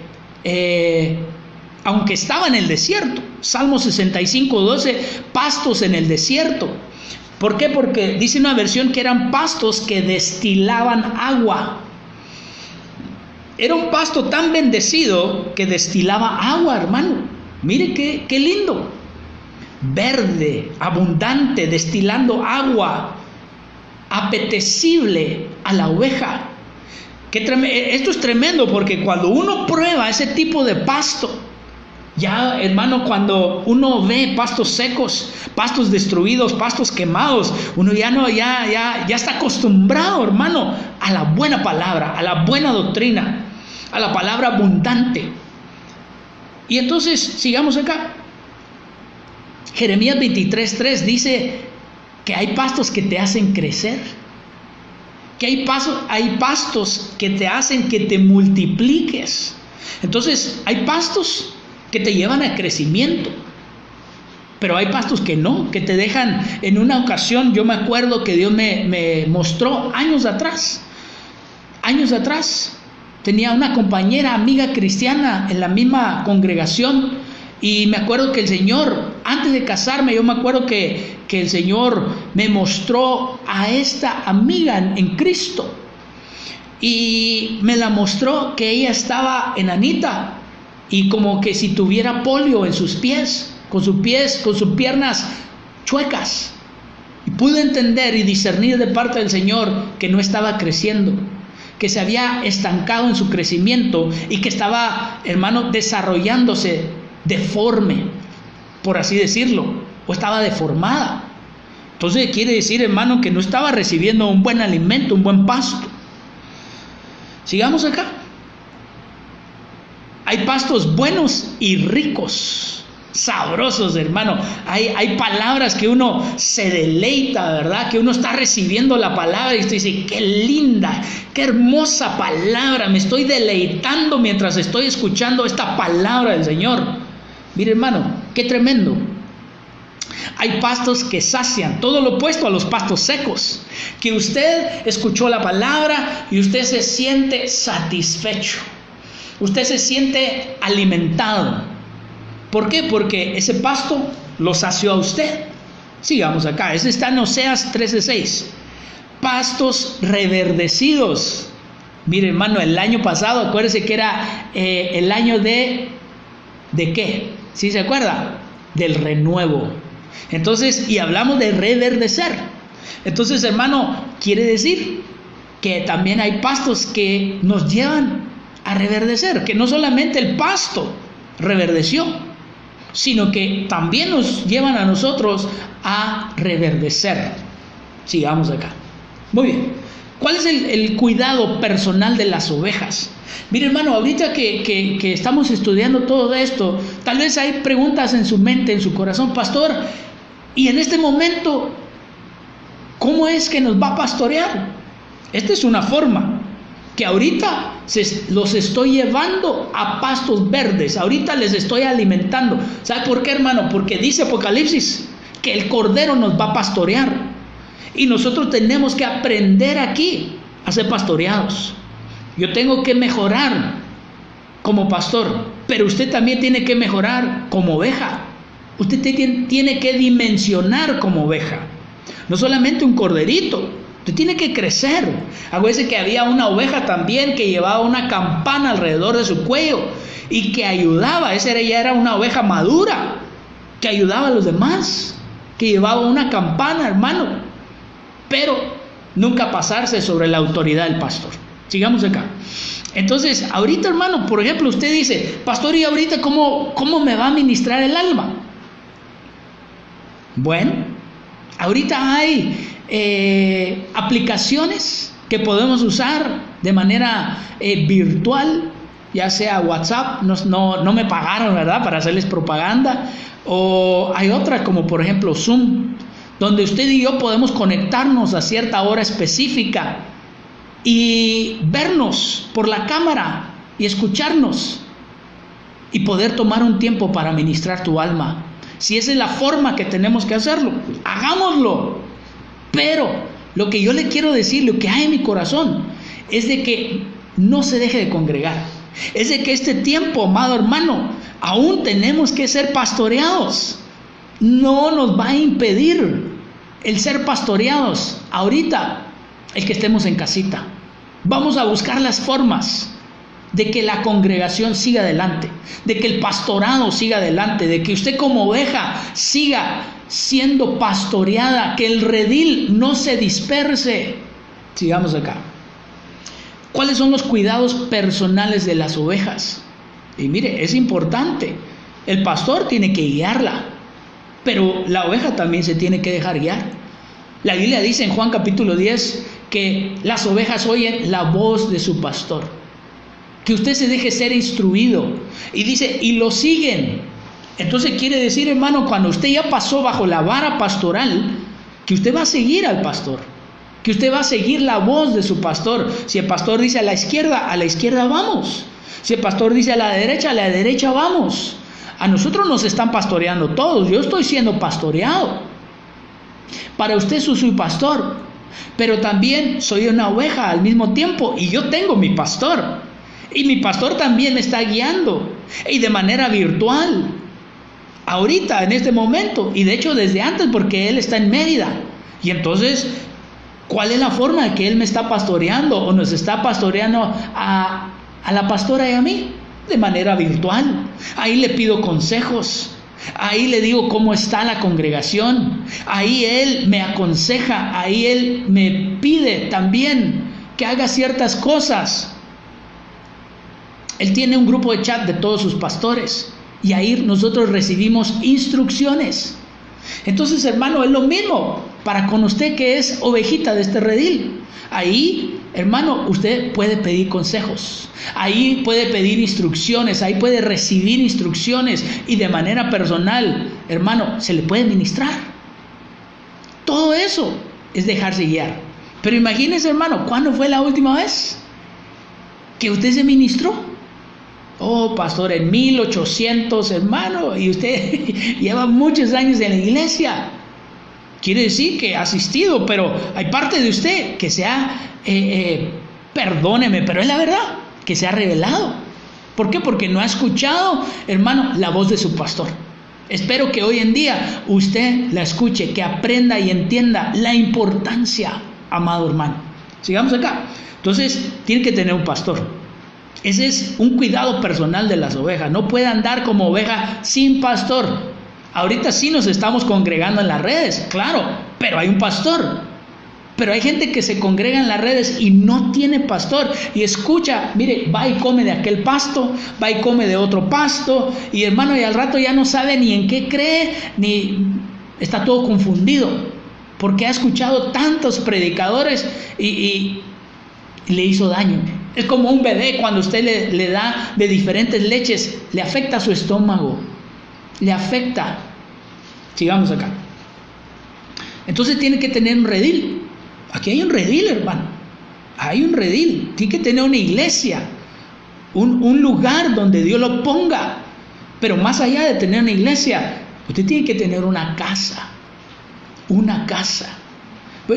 aunque estaba en el desierto, Salmo 65:12, pastos en el desierto. ¿Por qué? Porque dice una versión que eran pastos que destilaban agua. Era un pasto tan bendecido que destilaba agua, hermano. Mire qué lindo. Verde, abundante, destilando agua, apetecible a la oveja. Esto es tremendo, porque cuando uno prueba ese tipo de pasto, ya, hermano, cuando uno ve pastos secos, pastos destruidos, pastos quemados, uno ya está acostumbrado, hermano, a la buena palabra, a la buena doctrina, a la palabra abundante. Y entonces, sigamos acá. Jeremías 23:3 dice que hay pastos que te hacen crecer, que hay pastos que te hacen que te multipliques. Entonces, hay pastos que te llevan a crecimiento, Pero hay pastos que no, que te dejan. En una ocasión, yo me acuerdo que Dios me mostró años atrás, tenía una compañera, amiga cristiana en la misma congregación, y me acuerdo que el Señor, antes de casarme, yo me acuerdo que el Señor me mostró a esta amiga en Cristo, y me la mostró que ella estaba enanita, y como que si tuviera polio en sus pies, con sus piernas chuecas. Y pude entender y discernir de parte del Señor que no estaba creciendo, que se había estancado en su crecimiento y que estaba, hermano, desarrollándose deforme, por así decirlo, o estaba deformada. Entonces quiere decir, hermano, que no estaba recibiendo un buen alimento, un buen pasto. Sigamos acá. Hay pastos buenos y ricos, sabrosos, hermano. Hay palabras que uno se deleita, ¿verdad? Que uno está recibiendo la palabra y usted dice, qué linda, qué hermosa palabra, me estoy deleitando mientras estoy escuchando esta palabra del Señor. Mire, hermano, qué tremendo. Hay pastos que sacian, todo lo opuesto a los pastos secos, que usted escuchó la palabra y usted se siente satisfecho, usted se siente alimentado. ¿Por qué? Porque ese pasto lo sació a usted. Sigamos acá, ese está en Oseas 13:6. Pastos reverdecidos. Mire, hermano, el año pasado, acuérdese que era el año ¿de qué? ¿Sí se acuerda? Del renuevo. Entonces, y hablamos de reverdecer. Entonces, hermano, quiere decir que también hay pastos que nos llevan a reverdecer, que no solamente el pasto reverdeció, sino que también nos llevan a nosotros a reverdecer. Sigamos acá. Muy bien. ¿Cuál es el cuidado personal de las ovejas? Mire, hermano, ahorita que estamos estudiando todo esto, tal vez hay preguntas en su mente, en su corazón, pastor, y en este momento, ¿cómo es que nos va a pastorear? Esta es una forma, que ahorita los estoy llevando a pastos verdes, ahorita les estoy alimentando. ¿Sabe por qué, hermano? Porque dice Apocalipsis que el Cordero nos va a pastorear. Y nosotros tenemos que aprender aquí a ser pastoreados. Yo tengo que mejorar como pastor, pero usted también tiene que mejorar como oveja. Usted tiene que dimensionar como oveja. No solamente un corderito, usted tiene que crecer. Acuérdese que había una oveja también que llevaba una campana alrededor de su cuello y que ayudaba. Esa ya era una oveja madura que ayudaba a los demás, que llevaba una campana, hermano. Pero nunca pasarse sobre la autoridad del pastor. Sigamos acá. Entonces, ahorita, hermano, por ejemplo, usted dice, pastor, ¿y ahorita cómo me va a ministrar el alma? Bueno, ahorita hay aplicaciones que podemos usar de manera virtual, ya sea WhatsApp, no me pagaron, ¿verdad?, para hacerles propaganda, o hay otras como por ejemplo Zoom, donde usted y yo podemos conectarnos a cierta hora específica y vernos por la cámara y escucharnos y poder tomar un tiempo para ministrar tu alma. Si esa es la forma que tenemos que hacerlo, hagámoslo. Pero lo que yo le quiero decir, lo que hay en mi corazón, es de que no se deje de congregar. Es de que este tiempo, amado hermano, aún tenemos que ser pastoreados. No nos va a impedir el ser pastoreados ahorita el que estemos en casita. Vamos a buscar las formas de que la congregación siga adelante, de que el pastorado siga adelante, de que usted como oveja siga siendo pastoreada, que el redil no se disperse. Sigamos acá. ¿Cuáles son los cuidados personales de las ovejas? Y mire, es importante. El pastor tiene que guiarla, pero la oveja también se tiene que dejar guiar. La Biblia dice en Juan capítulo 10 que las ovejas oyen la voz de su pastor. Que usted se deje ser instruido. Y dice, y lo siguen. Entonces quiere decir, hermano, cuando usted ya pasó bajo la vara pastoral, que usted va a seguir al pastor. Que usted va a seguir la voz de su pastor. Si el pastor dice a la izquierda vamos. Si el pastor dice a la derecha vamos. A nosotros nos están pastoreando todos. Yo estoy siendo pastoreado. Para usted soy pastor, pero también soy una oveja al mismo tiempo y yo tengo mi pastor. Y mi pastor también me está guiando y de manera virtual. Ahorita, en este momento, y de hecho desde antes, porque él está en Mérida. Y entonces, ¿cuál es la forma de que él me está pastoreando o nos está pastoreando a la pastora y a mí? De manera virtual. Ahí le pido consejos. Ahí le digo cómo está la congregación. Ahí él me aconseja. Ahí él me pide también que haga ciertas cosas. Él tiene un grupo de chat de todos sus pastores. Y ahí nosotros recibimos instrucciones. Entonces, hermano, es lo mismo para con usted que es ovejita de este redil. Ahí, hermano, usted puede pedir consejos. Ahí puede pedir instrucciones. Ahí puede recibir instrucciones. Y de manera personal, hermano, se le puede ministrar. Todo eso es dejarse guiar. Pero imagínese, hermano, ¿cuándo fue la última vez que usted se ministró? Oh, pastor, en 1800, hermano, y usted lleva muchos años en la iglesia. Quiere decir que ha asistido, pero hay parte de usted que se ha, perdóneme, pero es la verdad, que se ha revelado. ¿Por qué? Porque no ha escuchado, hermano, la voz de su pastor. Espero que hoy en día usted la escuche, que aprenda y entienda la importancia, amado hermano. Sigamos acá. Entonces, tiene que tener un pastor. Ese es un cuidado personal de las ovejas. No puede andar como oveja sin pastor. Ahorita sí nos estamos congregando en las redes, claro, pero hay un pastor. Pero hay gente que se congrega en las redes y no tiene pastor. Y escucha, mire, va y come de aquel pasto, va y come de otro pasto. Y hermano, y al rato ya no sabe ni en qué cree, ni está todo confundido. Porque ha escuchado tantos predicadores y le hizo daño. Es como un bebé cuando usted le da de diferentes leches, le afecta su estómago, le afecta. Sigamos acá. Entonces tiene que tener un redil. Aquí hay un redil, hermano. Hay un redil. Tiene que tener una iglesia, un lugar donde Dios lo ponga. Pero más allá de tener una iglesia, usted tiene que tener una casa. Una casa.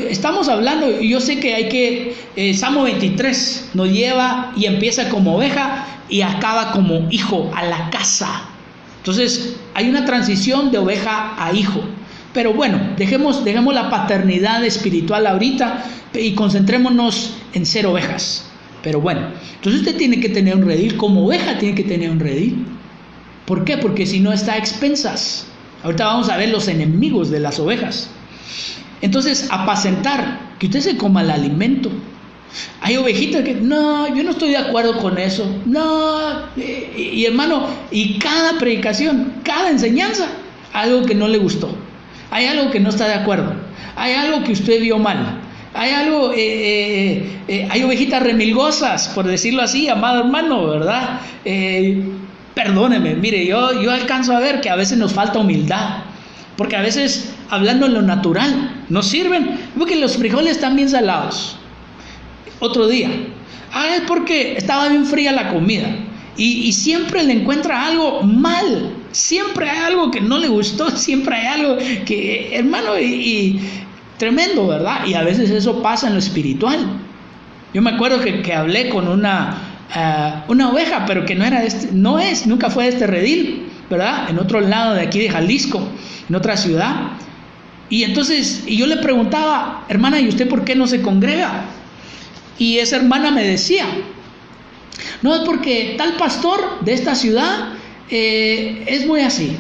Estamos hablando, yo sé que hay que, Salmo 23 nos lleva y empieza como oveja y acaba como hijo, a la casa. Entonces hay una transición de oveja a hijo. Pero bueno, dejemos la paternidad espiritual ahorita y concentrémonos en ser ovejas. Pero bueno, entonces usted tiene que tener un redil, como oveja tiene que tener un redil. ¿Por qué? Porque si no está a expensas. Ahorita vamos a ver los enemigos de las ovejas. Entonces, apacentar, que usted se coma el alimento. Hay ovejitas que, no, yo no estoy de acuerdo con eso. No, y hermano, y cada predicación, cada enseñanza, algo que no le gustó. Hay algo que no está de acuerdo. Hay algo que usted vio mal. Hay algo, hay ovejitas remilgosas, por decirlo así, amado hermano, ¿verdad? Perdóneme, mire, yo alcanzo a ver que a veces nos falta humildad. Porque a veces, hablando en lo natural, nos sirven. Porque los frijoles están bien salados. Otro día. Es porque estaba bien fría la comida. Y siempre le encuentra algo mal. Siempre hay algo que no le gustó. Siempre hay algo que, hermano, y tremendo, ¿verdad? Y a veces eso pasa en lo espiritual. Yo me acuerdo que hablé con una oveja, pero que nunca fue de este redil, ¿verdad? En otro lado de aquí de Jalisco, en otra ciudad. Y entonces, yo le preguntaba, hermana, ¿y usted por qué no se congrega? Y esa hermana me decía, no, es porque tal pastor de esta ciudad es muy así.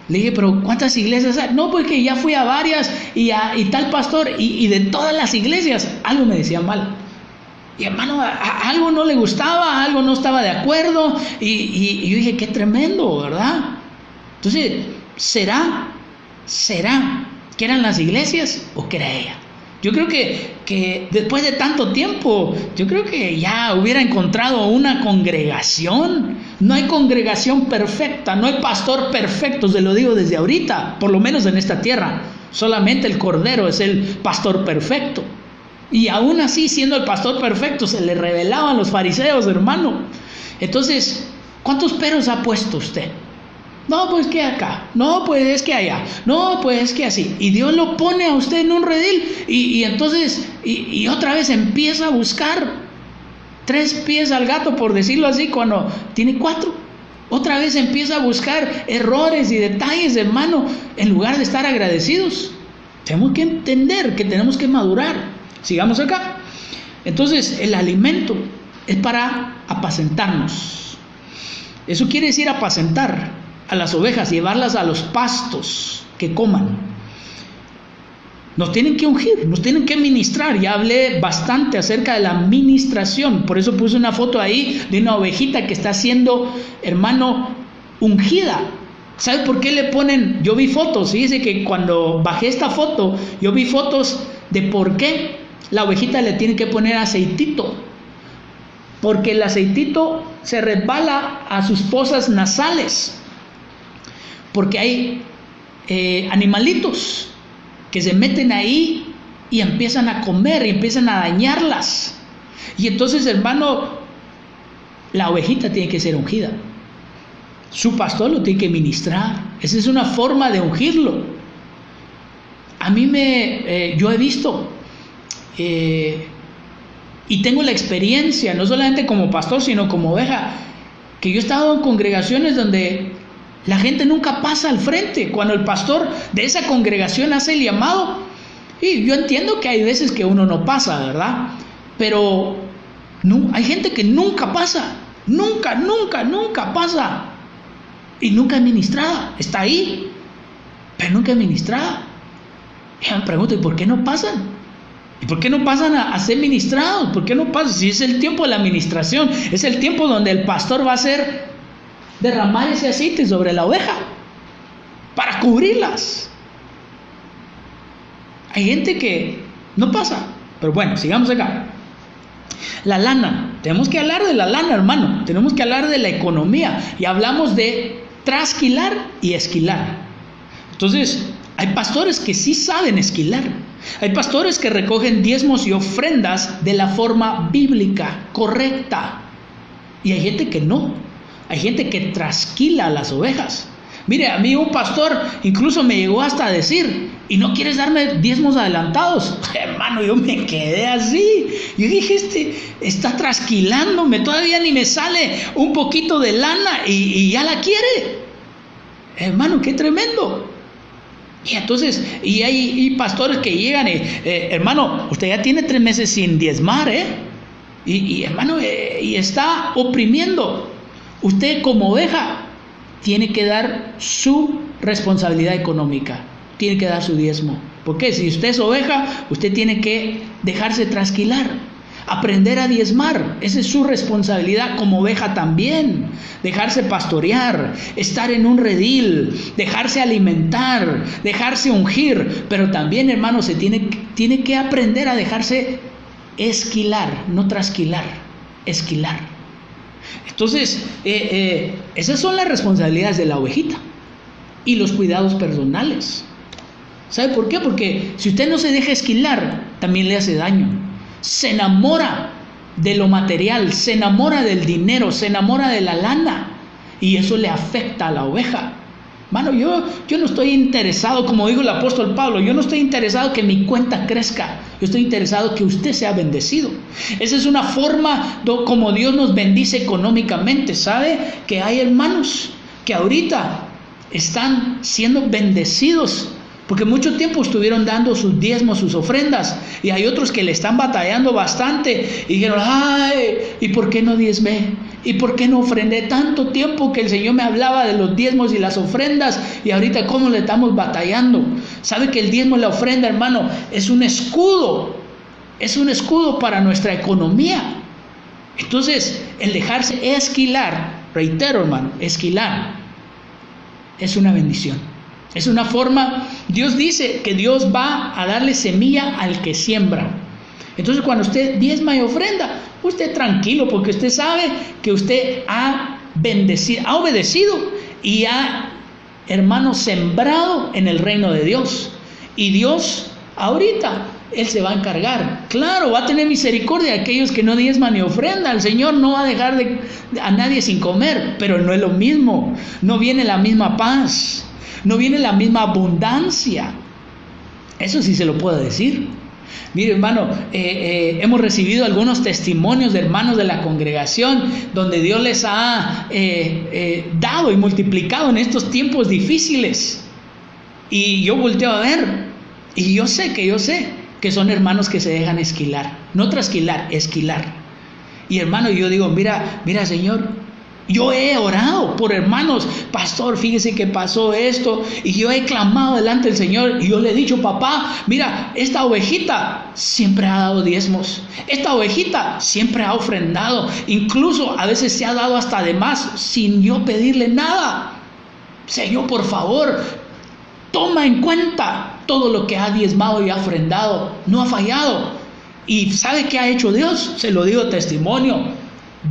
Le dije, pero ¿cuántas iglesias hay? No, porque ya fui a varias y tal pastor, y de todas las iglesias, algo me decía mal. Y hermano, algo no le gustaba, algo no estaba de acuerdo, y yo dije, qué tremendo, ¿verdad? Entonces, ¿será que eran las iglesias o que era ella? Yo creo que después de tanto tiempo, yo creo que ya hubiera encontrado una congregación. No hay congregación perfecta, no hay pastor perfecto, se lo digo desde ahorita, por lo menos en esta tierra. Solamente el Cordero es el pastor perfecto. Y aún así, siendo el pastor perfecto, se le revelaban los fariseos, hermano. Entonces, ¿cuántos peros ha puesto usted? No, pues que acá. No, pues es que allá. No, pues es que así. Y Dios lo pone a usted en un redil y entonces, y otra vez empieza a buscar 3 pies al gato, por decirlo así, cuando tiene 4. Otra vez empieza a buscar errores y detalles, hermano, en lugar de estar agradecidos. Tenemos que entender que tenemos que madurar. Sigamos acá. Entonces, el alimento es para apacentarnos. Eso quiere decir apacentar a las ovejas, llevarlas a los pastos que coman. Nos tienen que ungir, nos tienen que ministrar. Ya hablé bastante acerca de la ministración, por eso puse una foto ahí de una ovejita que está siendo, hermano, ungida. ¿Sabe por qué le ponen? Yo vi fotos, fíjese que cuando bajé esta foto, yo vi fotos de por qué la ovejita le tiene que poner aceitito. Porque el aceitito se resbala a sus fosas nasales. Porque hay animalitos que se meten ahí y empiezan a comer y empiezan a dañarlas. Y entonces, hermano, la ovejita tiene que ser ungida. Su pastor lo tiene que ministrar. Esa es una forma de ungirlo. A mí yo he visto y tengo la experiencia, no solamente como pastor, sino como oveja, que yo he estado en congregaciones donde la gente nunca pasa al frente cuando el pastor de esa congregación hace el llamado. Y yo entiendo que hay veces que uno no pasa, ¿verdad? Pero no, hay gente que nunca pasa, nunca pasa. Y nunca es ministrada, está ahí, pero nunca es ministrada. Y me pregunto, ¿y por qué no pasan? ¿Y por qué no pasan a ser ministrados? ¿Por qué no pasan? Si es el tiempo de la administración, es el tiempo donde el pastor va a hacer derramar ese aceite sobre la oveja para cubrirlas. Hay gente que no pasa, pero bueno, sigamos acá. La lana, tenemos que hablar de la lana, hermano, tenemos que hablar de la economía y hablamos de trasquilar y esquilar. Entonces, hay pastores que sí saben esquilar, hay pastores que recogen diezmos y ofrendas de la forma bíblica, correcta, y hay gente que no. Hay gente que trasquila a las ovejas. Mire, a mí un pastor incluso me llegó hasta a decir, ¿y no quieres darme diezmos adelantados? Hermano, yo me quedé así. Yo dije, está trasquilándome, todavía ni me sale un poquito de lana y ya la quiere. Hermano, qué tremendo. Y entonces, y hay pastores que llegan y, hermano, usted ya tiene 3 meses sin diezmar, y hermano, y está oprimiendo. Usted como oveja tiene que dar su responsabilidad económica, tiene que dar su diezmo. Porque si usted es oveja, usted tiene que dejarse trasquilar, aprender a diezmar. Esa es su responsabilidad como oveja también. Dejarse pastorear, estar en un redil, dejarse alimentar, dejarse ungir. Pero también, hermano, se tiene que aprender a dejarse esquilar, no trasquilar, esquilar. Entonces, esas son las responsabilidades de la ovejita y los cuidados personales. ¿Sabe por qué? Porque si usted no se deja esquilar, también le hace daño. Se enamora de lo material, se enamora del dinero, se enamora de la lana y eso le afecta a la oveja. Mano, yo no estoy interesado, como dijo el apóstol Pablo, yo no estoy interesado que mi cuenta crezca, yo estoy interesado que usted sea bendecido. Esa es una forma como Dios nos bendice económicamente. ¿Sabe? Que hay hermanos que ahorita están siendo bendecidos porque mucho tiempo estuvieron dando sus diezmos, sus ofrendas, y hay otros que le están batallando bastante y dijeron, ay, ¿y por qué no diezmé? ¿Y por qué no ofrendé? Tanto tiempo que el Señor me hablaba de los diezmos y las ofrendas, y ahorita cómo le estamos batallando. ¿Sabe que el diezmo y la ofrenda, hermano, es un escudo para nuestra economía? Entonces, el dejarse esquilar, reitero, hermano, esquilar es una bendición. Es una forma, Dios dice que Dios va a darle semilla al que siembra. Entonces cuando usted diezma y ofrenda, usted tranquilo, porque usted sabe que usted ha obedecido y ha, hermano, sembrado en el reino de Dios. Y Dios ahorita Él se va a encargar. Claro, va a tener misericordia de aquellos que no diezman ni ofrendan. El Señor no va a dejar a nadie sin comer, pero no es lo mismo. No viene la misma paz, no viene la misma abundancia. Eso sí se lo puedo decir. Mire, hermano, hemos recibido algunos testimonios de hermanos de la congregación donde Dios les ha dado y multiplicado en estos tiempos difíciles. Y yo volteo a ver, y yo sé que son hermanos que se dejan esquilar, no trasquilar, esquilar. Y hermano, yo digo, mira Señor, yo he orado por hermanos, pastor, fíjese que pasó esto, y yo he clamado delante del Señor, y yo le he dicho, papá, mira, esta ovejita siempre ha dado diezmos, esta ovejita siempre ha ofrendado, incluso a veces se ha dado hasta de más, sin yo pedirle nada. Señor, por favor, toma en cuenta todo lo que ha diezmado y ha ofrendado, no ha fallado. ¿Y sabe qué ha hecho Dios? Se lo digo testimonio.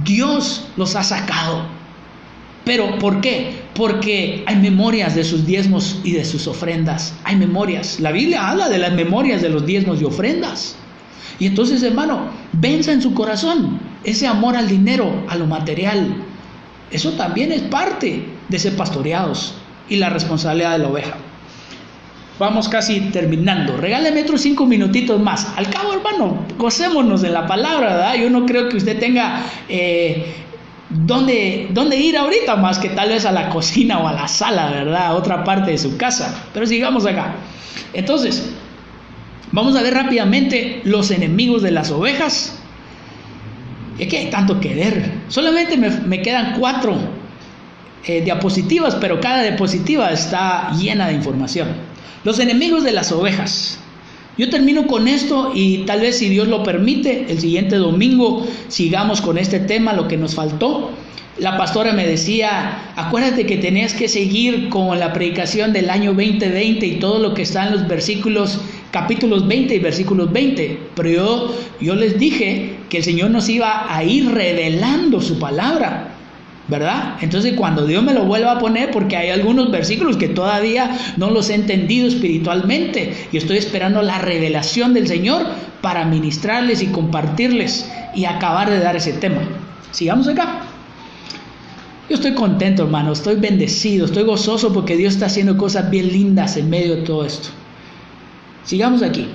Dios los ha sacado. ¿Pero por qué? Porque hay memorias de sus diezmos y de sus ofrendas. Hay memorias. La Biblia habla de las memorias de los diezmos y ofrendas. Y entonces, hermano, venza en su corazón ese amor al dinero, a lo material. Eso también es parte de ser pastoreados y la responsabilidad de la oveja. Vamos casi terminando. Regáleme otros 5 minutitos más. Al cabo, hermano, gocémonos de la palabra, ¿verdad? Yo no creo que usted tenga dónde ir ahorita, más que tal vez a la cocina o a la sala, ¿verdad? A otra parte de su casa. Pero sigamos acá. Entonces, vamos a ver rápidamente los enemigos de las ovejas. Y aquí hay tanto que ver. Solamente me quedan 4 diapositivas, pero cada diapositiva está llena de información. Los enemigos de las ovejas. Yo termino con esto y tal vez, si Dios lo permite, el siguiente domingo sigamos con este tema, lo que nos faltó. La pastora me decía, acuérdate que tenías que seguir con la predicación del año 2020 y todo lo que está en los versículos, capítulos 20 y versículos 20. Pero yo les dije que el Señor nos iba a ir revelando su palabra, ¿verdad? Entonces, cuando Dios me lo vuelva a poner, porque hay algunos versículos que todavía no los he entendido espiritualmente, y estoy esperando la revelación del Señor para ministrarles y compartirles y acabar de dar ese tema. Sigamos acá. Yo estoy contento, hermano, estoy bendecido, estoy gozoso porque Dios está haciendo cosas bien lindas en medio de todo esto. Sigamos aquí.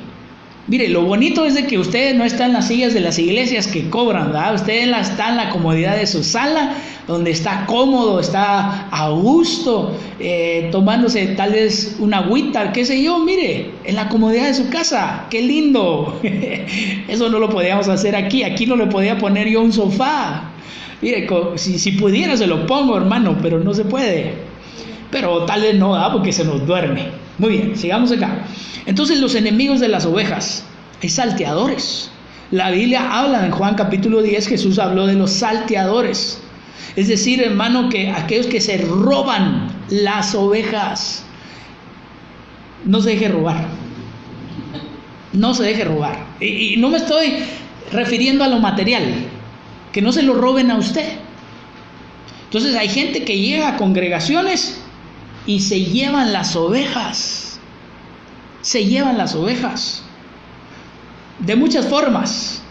Mire, lo bonito es de que usted no está en las sillas de las iglesias que cobran, ¿verdad? Usted está en la comodidad de su sala, donde está cómodo, está a gusto, tomándose tal vez una agüita, qué sé yo, mire, en la comodidad de su casa. ¡Qué lindo! Eso no lo podíamos hacer aquí no le podía poner yo un sofá. Mire, si pudiera se lo pongo, hermano, pero no se puede. Pero tal vez no, ¿verdad? Porque se nos duerme. Muy bien, sigamos acá. Entonces, los enemigos de las ovejas, hay salteadores. La Biblia habla en Juan capítulo 10, Jesús habló de los salteadores. Es decir, hermano, que aquellos que se roban las ovejas. No se deje robar. No se deje robar. Y no me estoy refiriendo a lo material. Que no se lo roben a usted. Entonces, hay gente que llega a congregaciones y se llevan las ovejas. Se llevan las ovejas. De muchas formas.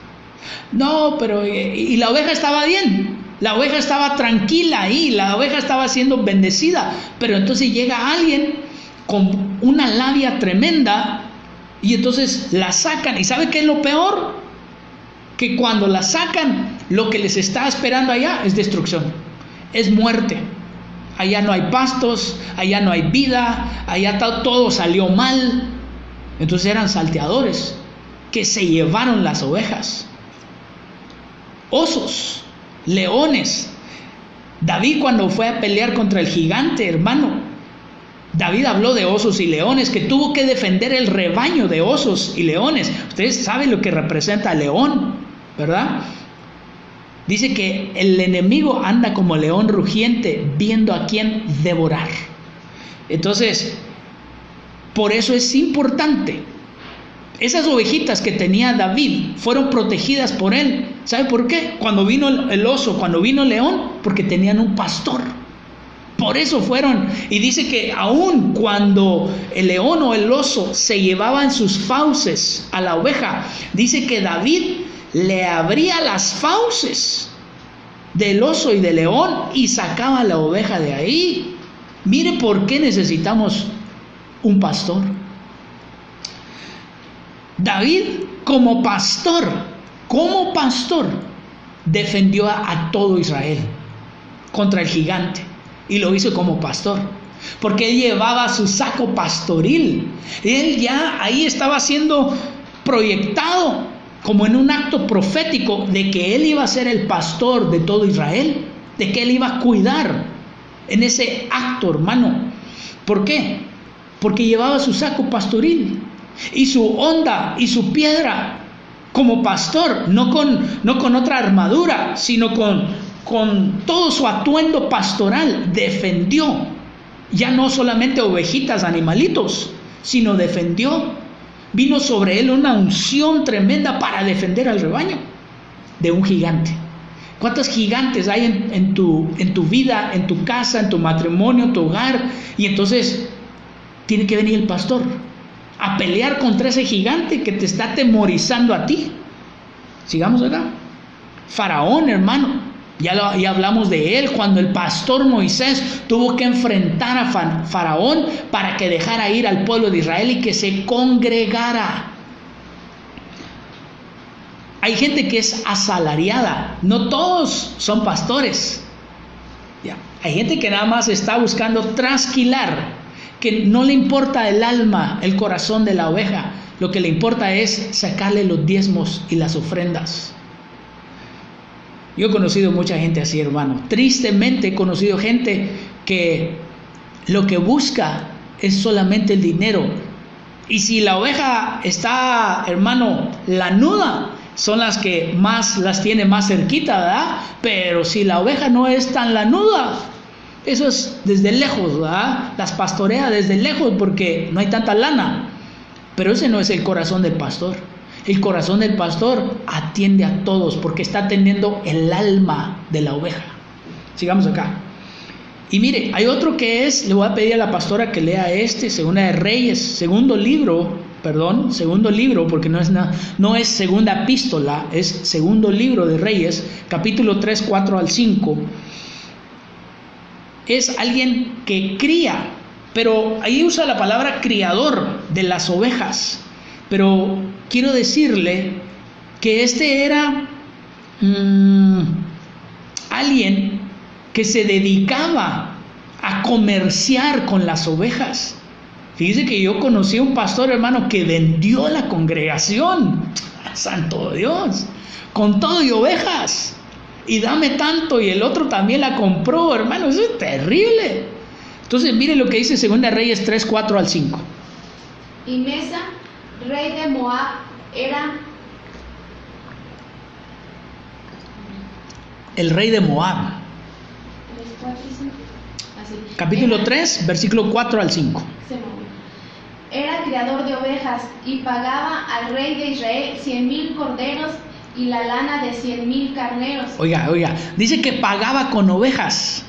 No, pero y la oveja estaba bien. La oveja estaba tranquila ahí. La oveja estaba siendo bendecida. Pero entonces llega alguien con una labia tremenda y entonces la sacan. ¿Y sabe qué es lo peor? Que cuando la sacan, lo que les está esperando allá es destrucción. Es muerte. Allá no hay pastos, allá no hay vida, allá todo salió mal. Entonces eran salteadores que se llevaron las ovejas. Osos, leones. David, cuando fue a pelear contra el gigante, hermano, David habló de osos y leones, que tuvo que defender el rebaño de osos y leones. Ustedes saben lo que representa el león, ¿verdad? Dice que el enemigo anda como león rugiente, viendo a quién devorar. Entonces, por eso es importante. Esas ovejitas que tenía David fueron protegidas por él. ¿Sabe por qué? Cuando vino el oso, cuando vino el león, porque tenían un pastor. Por eso fueron. Y dice que aun cuando el león o el oso se llevaban sus fauces a la oveja, dice que David le abría las fauces del oso y del león y sacaba la oveja de ahí. Mire por qué necesitamos un pastor. David como pastor, defendió a todo Israel contra el gigante, y lo hizo como pastor, porque él llevaba su saco pastoril. Él ya ahí estaba siendo proyectado como en un acto profético de que él iba a ser el pastor de todo Israel, de que él iba a cuidar en ese acto, hermano. ¿Por qué? Porque llevaba su saco pastoril y su honda y su piedra como pastor, no con otra armadura, sino con todo su atuendo pastoral. Defendió ya no solamente ovejitas, animalitos, sino defendió. Vino sobre él una unción tremenda para defender al rebaño de un gigante. ¿Cuántos gigantes hay en tu vida, en tu casa, en tu matrimonio, en tu hogar? Y entonces tiene que venir el pastor a pelear contra ese gigante que te está atemorizando a ti. Sigamos acá. Faraón, hermano, ya hablamos de él, cuando el pastor Moisés tuvo que enfrentar a Faraón para que dejara ir al pueblo de Israel y que se congregara. Hay gente que es asalariada, no todos son pastores. Hay gente que nada más está buscando trasquilar, que no le importa el alma, el corazón de la oveja, lo que le importa es sacarle los diezmos y las ofrendas. Yo he conocido mucha gente así, hermano. Tristemente he conocido gente que lo que busca es solamente el dinero. Y si la oveja está, hermano, lanuda, son las que más las tiene más cerquita, ¿verdad? Pero si la oveja no es tan lanuda, eso es desde lejos, ¿verdad? Las pastorea desde lejos porque no hay tanta lana. Pero ese no es el corazón del pastor. El corazón del pastor atiende a todos porque está atendiendo el alma de la oveja. Sigamos acá. Y mire, hay otro que es, le voy a pedir a la pastora que lea Segunda de Reyes, segundo libro, porque no es segunda epístola, es segundo libro de Reyes, capítulo 3, 4 al 5. Es alguien que cría, pero ahí usa la palabra criador de las ovejas. Pero quiero decirle que era alguien que se dedicaba a comerciar con las ovejas. Fíjese que yo conocí a un pastor, hermano, que vendió la congregación, santo Dios, con todo y ovejas, y dame tanto, y el otro también la compró, hermano. Eso es terrible. Entonces mire lo que dice Segunda Reyes 3, 4 al 5. Y Mesa, rey de Moab, era el rey de Moab. Capítulo 3, versículo 4 al 5. Era criador de ovejas y pagaba al rey de Israel 100,000 corderos y la lana de 100,000 carneros. Oiga, dice que pagaba con ovejas,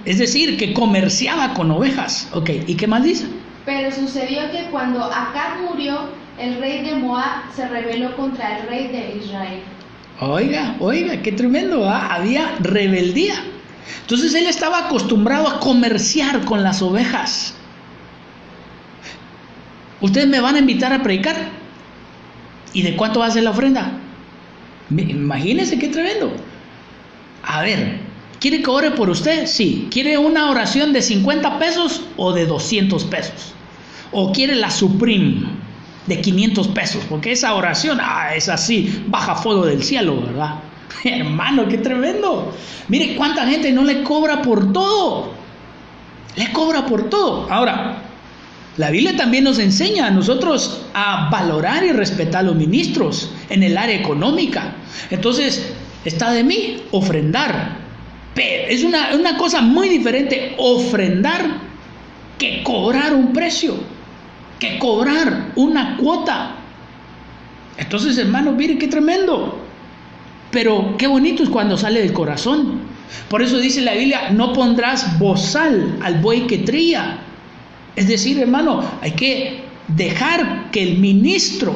es decir, que comerciaba con ovejas. Ok, ¿y qué más dice? Pero sucedió que cuando Acab murió, el rey de Moab se rebeló contra el rey de Israel. Oiga, qué tremendo, ¿verdad? Había rebeldía. Entonces él estaba acostumbrado a comerciar con las ovejas. Ustedes me van a invitar a predicar. ¿Y de cuánto va a ser la ofrenda? Imagínense qué tremendo. A ver, ¿quiere que ore por usted? Sí. ¿Quiere una oración de 50 pesos o de 200 pesos? ¿O quiere la Supreme de 500 pesos? Porque esa oración, es así, baja fuego del cielo, ¿verdad? Hermano, qué tremendo. Mire cuánta gente no le cobra por todo. Le cobra por todo. Ahora, la Biblia también nos enseña a nosotros a valorar y respetar a los ministros en el área económica. Entonces, está de mí ofrendar. Pero es una cosa muy diferente ofrendar que cobrar un precio, que cobrar una cuota. Entonces, hermano, mire qué tremendo. Pero qué bonito es cuando sale del corazón. Por eso dice la Biblia, no pondrás bozal al buey que trilla. Es decir, hermano, hay que dejar que el ministro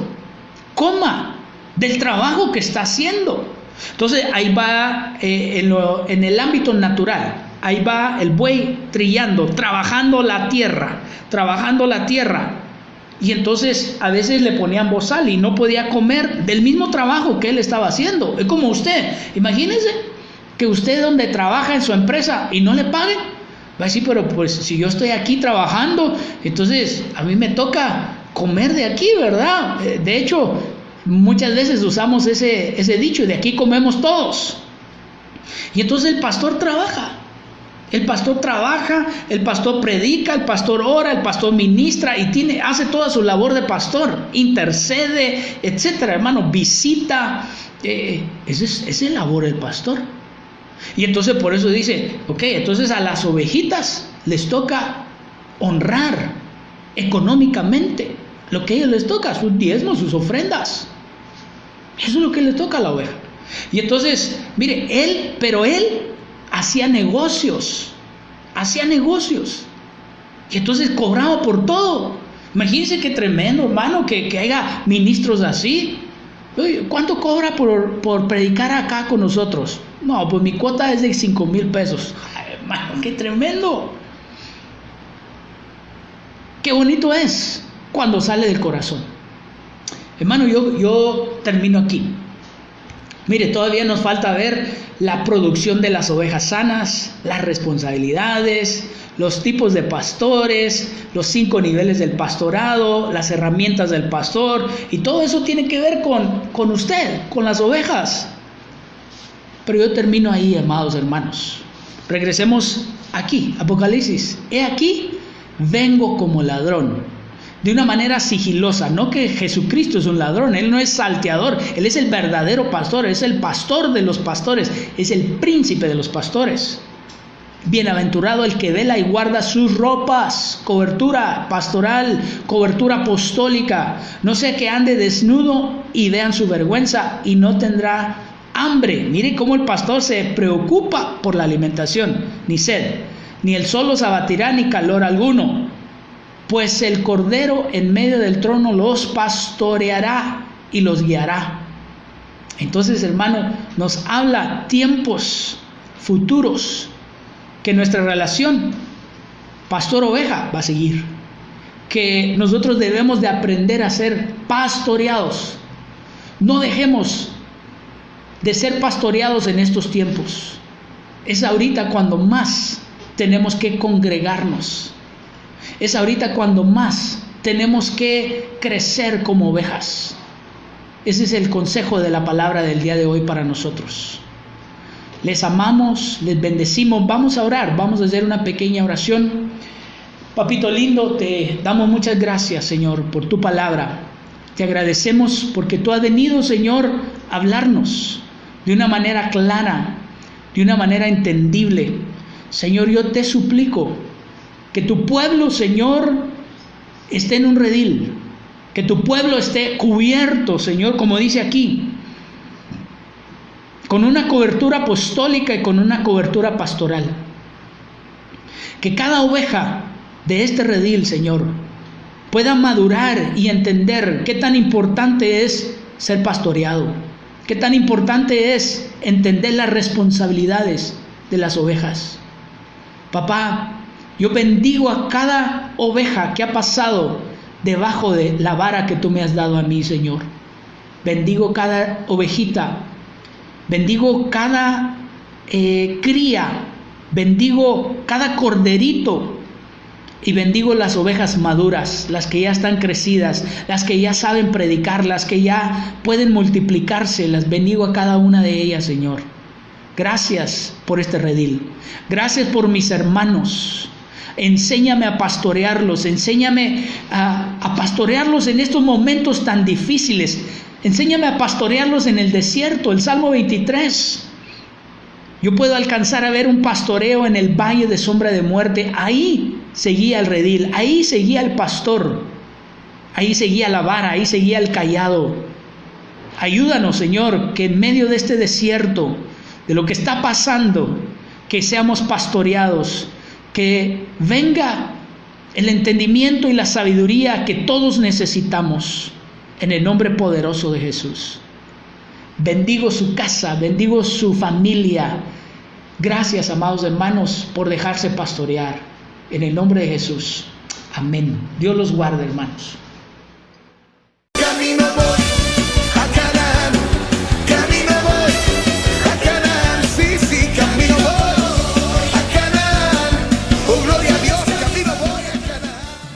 coma del trabajo que está haciendo. Entonces ahí va en el ámbito natural, ahí va el buey trillando, trabajando la tierra. Y entonces a veces le ponían bozal y no podía comer del mismo trabajo que él estaba haciendo. Es como usted, imagínense que usted donde trabaja en su empresa y no le paguen, va a decir, pero pues si yo estoy aquí trabajando, entonces a mí me toca comer de aquí, ¿verdad? De hecho, muchas veces usamos ese dicho, de aquí comemos todos. Y entonces el pastor trabaja, el pastor predica, el pastor ora, el pastor ministra y hace toda su labor de pastor, intercede, etcétera, hermano, visita. Esa es la labor del pastor. Y entonces por eso dice, ok, entonces a las ovejitas les toca honrar económicamente lo que a ellos les toca, sus diezmos, sus ofrendas. Eso es lo que le toca a la oveja. Y entonces, mire, él hacía negocios. Y entonces cobraba por todo. Imagínense qué tremendo, hermano, que haya ministros así. Oye, ¿cuánto cobra por predicar acá con nosotros? No, pues mi cuota es de 5,000 pesos. Ay, hermano, qué tremendo. Qué bonito es cuando sale del corazón. Hermano, yo termino aquí. Mire, todavía nos falta ver la producción de las ovejas sanas, las responsabilidades, los tipos de pastores, los 5 niveles del pastorado, las herramientas del pastor, y todo eso tiene que ver con usted, con las ovejas. Pero yo termino ahí, amados hermanos. Regresemos aquí, Apocalipsis. He aquí, vengo como ladrón. De una manera sigilosa, no que Jesucristo es un ladrón, Él no es salteador, Él es el verdadero pastor, es el pastor de los pastores, es el príncipe de los pastores. Bienaventurado el que vela y guarda sus ropas, cobertura pastoral, cobertura apostólica, no sea que ande desnudo y vean su vergüenza y no tendrá hambre. Mire cómo el pastor se preocupa por la alimentación, ni sed, ni el sol los abatirá ni calor alguno. Pues el Cordero en medio del trono los pastoreará y los guiará. Entonces, hermano, nos habla tiempos futuros, que nuestra relación pastor-oveja va a seguir, que nosotros debemos de aprender a ser pastoreados. No dejemos de ser pastoreados en estos tiempos. Es ahorita cuando más tenemos que congregarnos. Es ahorita cuando más tenemos que crecer como ovejas. Ese es el consejo de la palabra del día de hoy para nosotros. Les amamos, les bendecimos. Vamos a orar, vamos a hacer una pequeña oración. Papito lindo, te damos muchas gracias, Señor, por tu palabra. Te agradecemos porque tú has venido, Señor, a hablarnos de una manera clara, de una manera entendible. Señor, yo te suplico que tu pueblo, Señor, esté en un redil, que tu pueblo esté cubierto, Señor, como dice aquí, con una cobertura apostólica y con una cobertura pastoral. Que cada oveja de este redil, Señor, pueda madurar y entender qué tan importante es ser pastoreado, qué tan importante es entender las responsabilidades de las ovejas. Papá, yo bendigo a cada oveja que ha pasado debajo de la vara que tú me has dado a mí, Señor. Bendigo cada ovejita, bendigo cada cría, bendigo cada corderito y bendigo las ovejas maduras, las que ya están crecidas, las que ya saben predicar, las que ya pueden multiplicarse. Las bendigo a cada una de ellas, Señor. Gracias por este redil. Gracias por mis hermanos. Enséñame a pastorearlos, enséñame a pastorearlos en estos momentos tan difíciles. Enséñame a pastorearlos en el desierto. El Salmo 23. Yo puedo alcanzar a ver un pastoreo en el valle de sombra de muerte. Ahí seguía el redil, ahí seguía el pastor, ahí seguía la vara, ahí seguía el cayado. Ayúdanos, Señor, que en medio de este desierto, de lo que está pasando, que seamos pastoreados, que venga el entendimiento y la sabiduría que todos necesitamos, en el nombre poderoso de Jesús. Bendigo su casa, bendigo su familia. Gracias, amados hermanos, por dejarse pastorear, en el nombre de Jesús. Amén. Dios los guarde, hermanos. Camino voy.